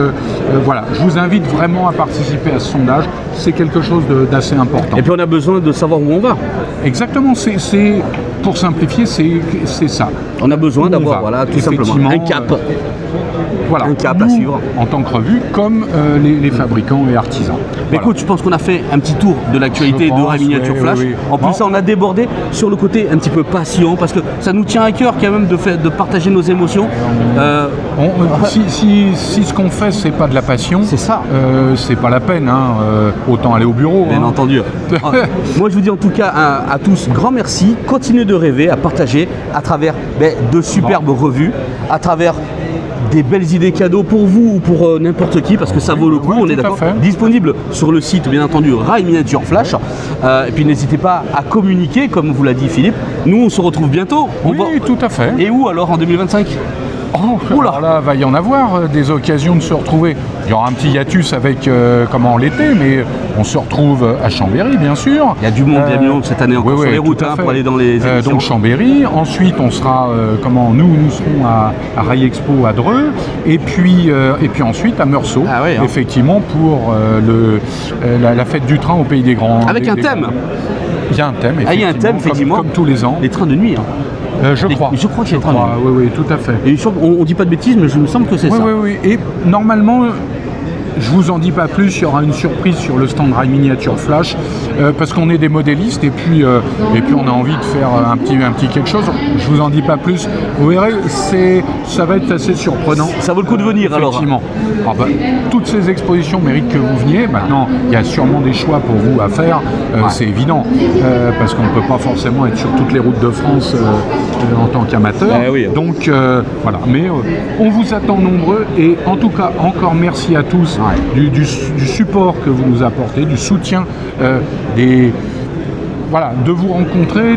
voilà, je vous invite vraiment à participer à ce sondage, c'est quelque chose d'assez important. Et puis on a besoin de savoir où on va. Exactement, c'est pour simplifier, c'est ça. On a besoin d'avoir, voilà, tout simplement un cap. Voilà, un cap à suivre. En tant que revue, comme les fabricants et artisans. Mais écoute, je pense qu'on a fait un petit tour de l'actualité de Rai Miniature Flash. En plus, on a débordé sur le côté un petit peu passion, parce que ça nous tient à cœur quand même de partager nos émotions. Si ce qu'on fait, c'est pas de la passion, c'est ça. C'est pas la peine, hein. Autant aller au bureau. Bien entendu. Moi, je vous dis en tout cas à tous, grand merci. Continuez de rêver, à partager à travers de superbes revues, à travers des belles idées cadeaux pour vous ou pour n'importe qui, parce que ça vaut le coup, on est d'accord. Disponible sur le site, bien entendu, Rai Miniature Flash. Et puis n'hésitez pas à communiquer, comme vous l'a dit Philippe. Nous, on se retrouve bientôt. Oui, tout à fait. Et où alors en 2025 ? Alors là, va y en avoir des occasions de se retrouver. Il y aura un petit hiatus avec l'été, mais on se retrouve à Chambéry, bien sûr. Il y a du monde, cette année encore sur les routes pour aller dans les émissions. Donc Chambéry. Ensuite, on sera, nous serons à Rai Expo à Dreux, et puis ensuite à Meursault, effectivement pour la fête du train au Pays des Grands. Avec un thème. Il y a un thème, il y a un thème, effectivement, comme tous les ans. Les trains de nuit. Je crois que c'est train de nuit. Oui, tout à fait. Et on dit pas de bêtises, mais je me semble que c'est ça. Oui. Et normalement, je vous en dis pas plus, il y aura une surprise sur le stand Rai Miniature Flash, parce qu'on est des modélistes et puis on a envie de faire un petit quelque chose. Je vous en dis pas plus. Vous verrez, ça va être assez surprenant. Ça vaut le coup de venir effectivement. Alors, toutes ces expositions méritent que vous veniez. Maintenant, il y a sûrement des choix pour vous à faire, c'est évident, parce qu'on ne peut pas forcément être sur toutes les routes de France en tant qu'amateur. Donc voilà, mais on vous attend nombreux et en tout cas encore merci à tous. Du support que vous nous apportez, du soutien, de vous rencontrer,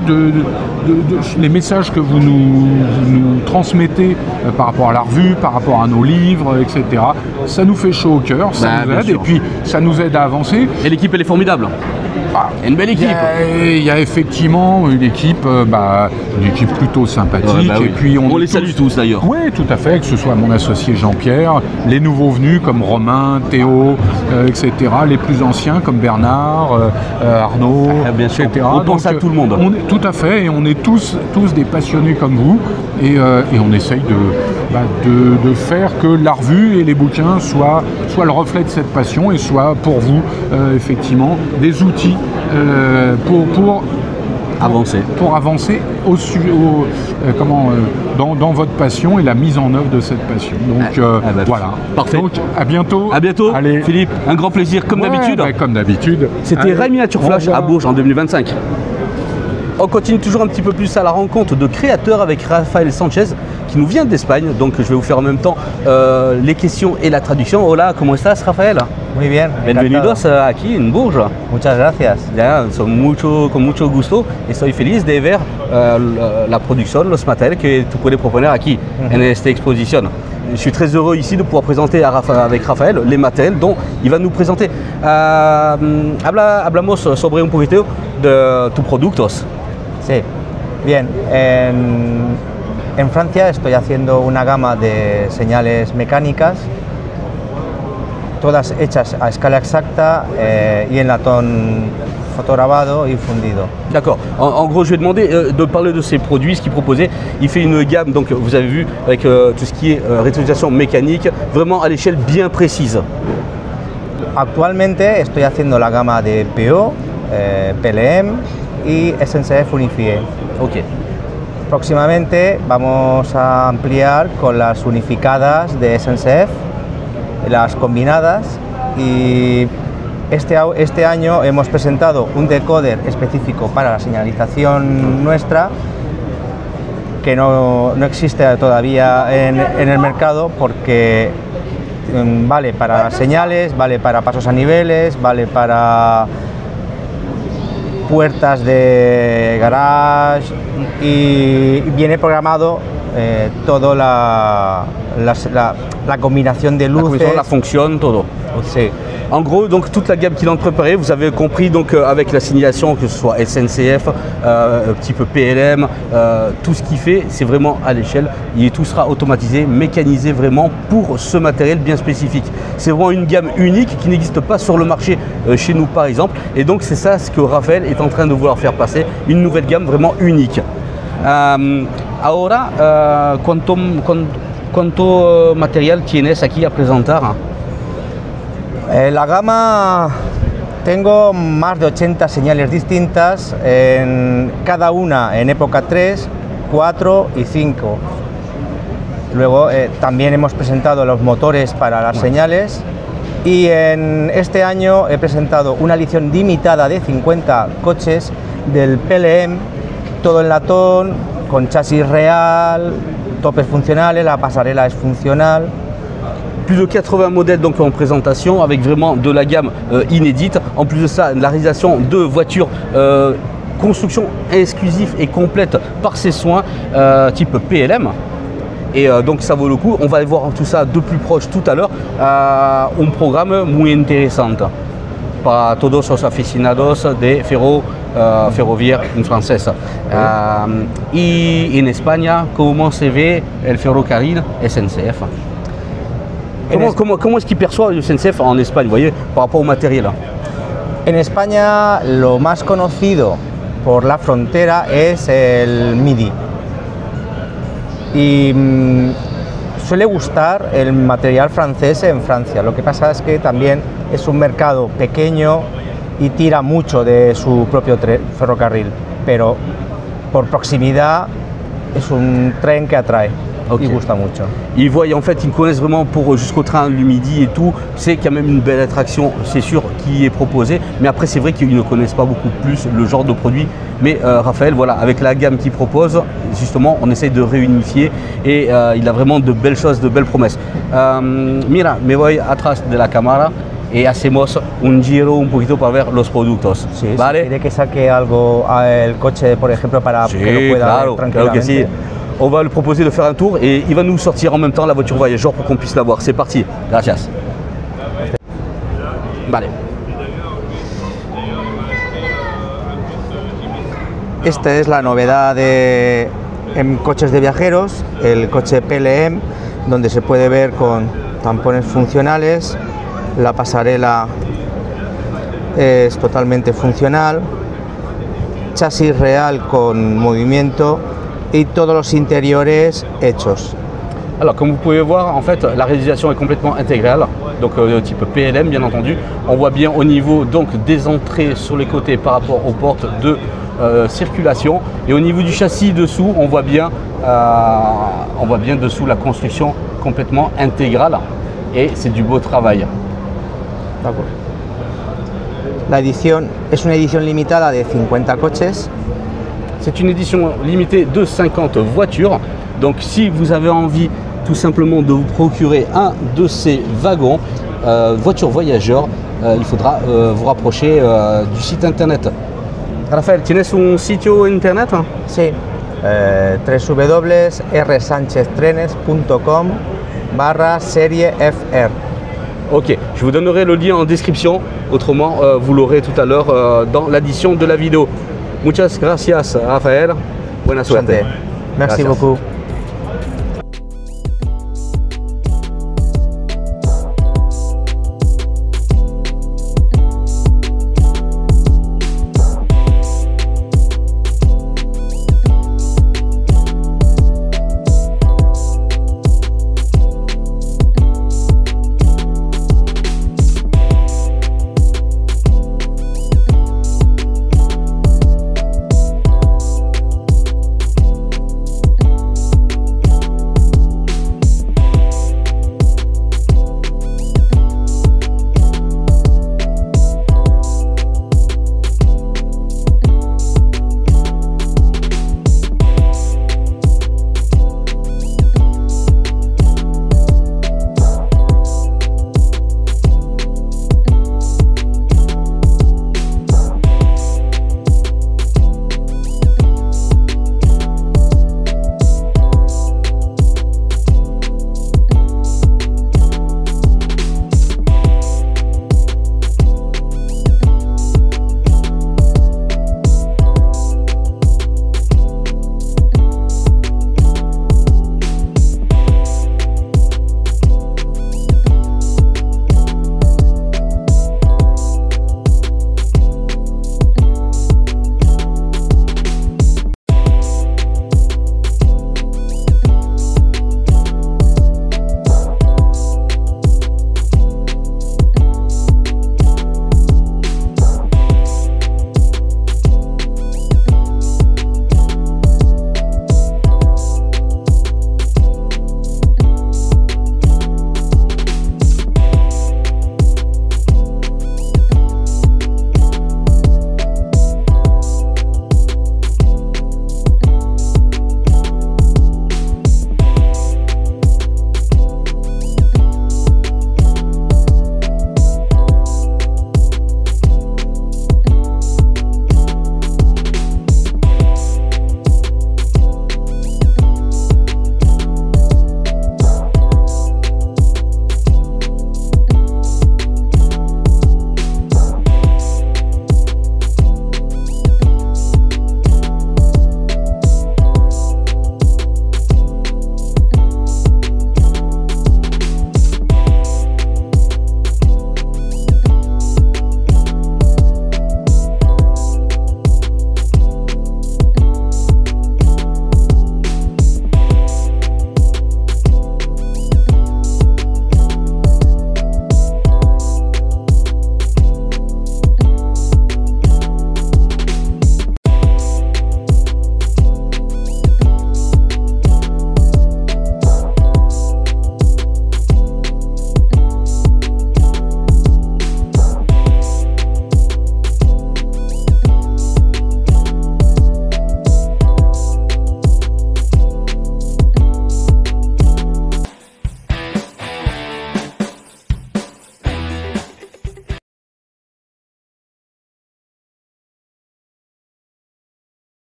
les messages que vous nous transmettez par rapport à la revue, par rapport à nos livres, etc. Ça nous fait chaud au cœur, ça nous aide et puis ça nous aide à avancer. Et l'équipe, elle est formidable. Une belle équipe. Il y a effectivement une équipe plutôt sympathique. Et puis on les salue tous d'ailleurs. Oui, tout à fait, que ce soit mon associé Jean-Pierre, les nouveaux venus comme Romain, Théo, etc. Les plus anciens comme Bernard, Arnaud, etc. On pense à tout le monde. Tout à fait, et on est tous des passionnés comme vous. Et on essaye de faire que la revue et les bouquins soient le reflet de cette passion et soient pour vous effectivement des outils pour avancer dans votre passion et la mise en œuvre de cette passion. Donc voilà. Parfait. Donc à bientôt. À bientôt. Allez. Philippe, un grand plaisir comme d'habitude. Comme d'habitude. C'était Rai Miniature Flash à Bourges en 2025. On continue toujours un petit peu plus à la rencontre de créateurs avec Rafael Sanchez qui nous vient d'Espagne. Donc je vais vous faire en même temps les questions et la traduction. Hola, ¿cómo estás, Rafael? Muy bien. Bienvenidos aquí en Bourges. Muchas gracias. Ya, con mucho gusto. Estoy feliz de ver la producción, los materiales que tú puedes proponer aquí en esta exposición. Je suis très heureux ici de pouvoir présenter avec Rafael les matériels dont il va nous présenter. Hablamos sobre un poquito de tus productos. Sí, bien. En Francia estoy haciendo una gama de señales mecánicas, todas hechas a escala exacta y en latón photogravado et fundido. D'accord. En gros, je vais demander de parler de ses produits, ce qu'il proposait. Il fait une gamme, donc vous avez vu, avec tout ce qui est rétronisation mécanique, vraiment à l'échelle bien précise. Actualmente estoy haciendo la gama de PO, PLM y SNCF Unifié. Ok. Próximamente vamos a ampliar con las unificadas de SNCF, las combinadas, y este año hemos presentado un decoder específico para la señalización nuestra que no existe todavía en el mercado, porque vale para señales, vale para pasos a niveles, vale para puertas de garage y viene programado toda la combinaison de luces. La fonction, todo. Sí. En gros, donc toute la gamme qu'il a préparée, vous avez compris donc avec la signalisation, que ce soit SNCF, type PLM, tout ce qu'il fait, c'est vraiment à l'échelle. Et tout sera automatisé, mécanisé vraiment pour ce matériel bien spécifique. C'est vraiment une gamme unique qui n'existe pas sur le marché chez nous par exemple. Et donc c'est ça ce que Raphaël est en train de vouloir faire passer, une nouvelle gamme vraiment unique. Ahora, ¿cuánto material tienes aquí a presentar? La gama, tengo más de 80 señales distintas, cada una en época 3, 4 y 5. Luego también hemos presentado los motores para las señales y en este año he presentado una edición limitada de 50 coches del PLM, todo en latón, con chasis real, topes funcionales, la pasarela es funcional. Plus de 80 modèles donc en présentation avec vraiment de la gamme inédite. En plus de ça, la réalisation de voitures construction exclusive et complète par ses soins type PLM. Et donc ça vaut le coup. On va aller voir tout ça de plus proche tout à l'heure. Un programme muy interesante para todos los aficionados de ferroviaire en francés. Y en España, ¿cómo se ve el ferrocarril SNCF? Comment est-ce qu'il perçoit le SNCF en Espagne, vous voyez, par rapport au matériel? En España lo más conocido por la frontera es el MIDI. Y suele gustar el material francés en Francia. Lo que pasa es que también es un mercado pequeño y tira mucho de su propio ferrocarril, pero por proximidad es un tren que atrae. Okay. Ils gusta mucho. Ils voient en fait, ils connaissent vraiment pour jusqu'au train du midi et tout. C'est quand même une belle attraction, c'est sûr, qui est proposée. Mais après, c'est vrai qu'ils ne connaissent pas beaucoup plus le genre de produit. Mais Raphaël, voilà, avec la gamme qu'il propose, justement, on essaye de réunifier et il a vraiment de belles choses, de belles promesses. Mira, me voy atrás de la cámara y hacemos un giro un poquito para ver los productos. Sí, ¿vale? Si quiere que saque algo el coche, por ejemplo, para sí, que lo pueda ver tranquilamente. Claro que sí. On va lui proposer de faire un tour et il va nous sortir en même temps la voiture voyageur pour qu'on puisse la voir. C'est parti. Gracias. Vale. Esta es la novedad en coches de viajeros, el coche PLM, donde se puede ver con tampones funcionales, la pasarela es totalmente funcional, chasis real con movimiento y todos los interiores hechos. Alors comme vous pouvez voir, en fait la réalisation est complètement intégrale, donc de type PLM bien entendu. On voit bien au niveau donc des entrées sur les côtés par rapport aux portes de circulation, et au niveau du châssis dessous on voit bien dessous la construction complètement intégrale, et c'est du beau travail. La edición es una edición limitada de 50 coches. C'est une édition limitée de 50 voitures. Donc si vous avez envie tout simplement de vous procurer un de ces wagons, voitures voyageurs, il faudra vous rapprocher du site internet. Rafael, ¿tienes un sitio internet? Sí, www.rsancheztrenes.com/seriefr. Ok, je vous donnerai le lien en description, autrement vous l'aurez tout à l'heure dans l'addition de la vidéo. Muchas gracias, Rafael. Buena suerte. Merci beaucoup.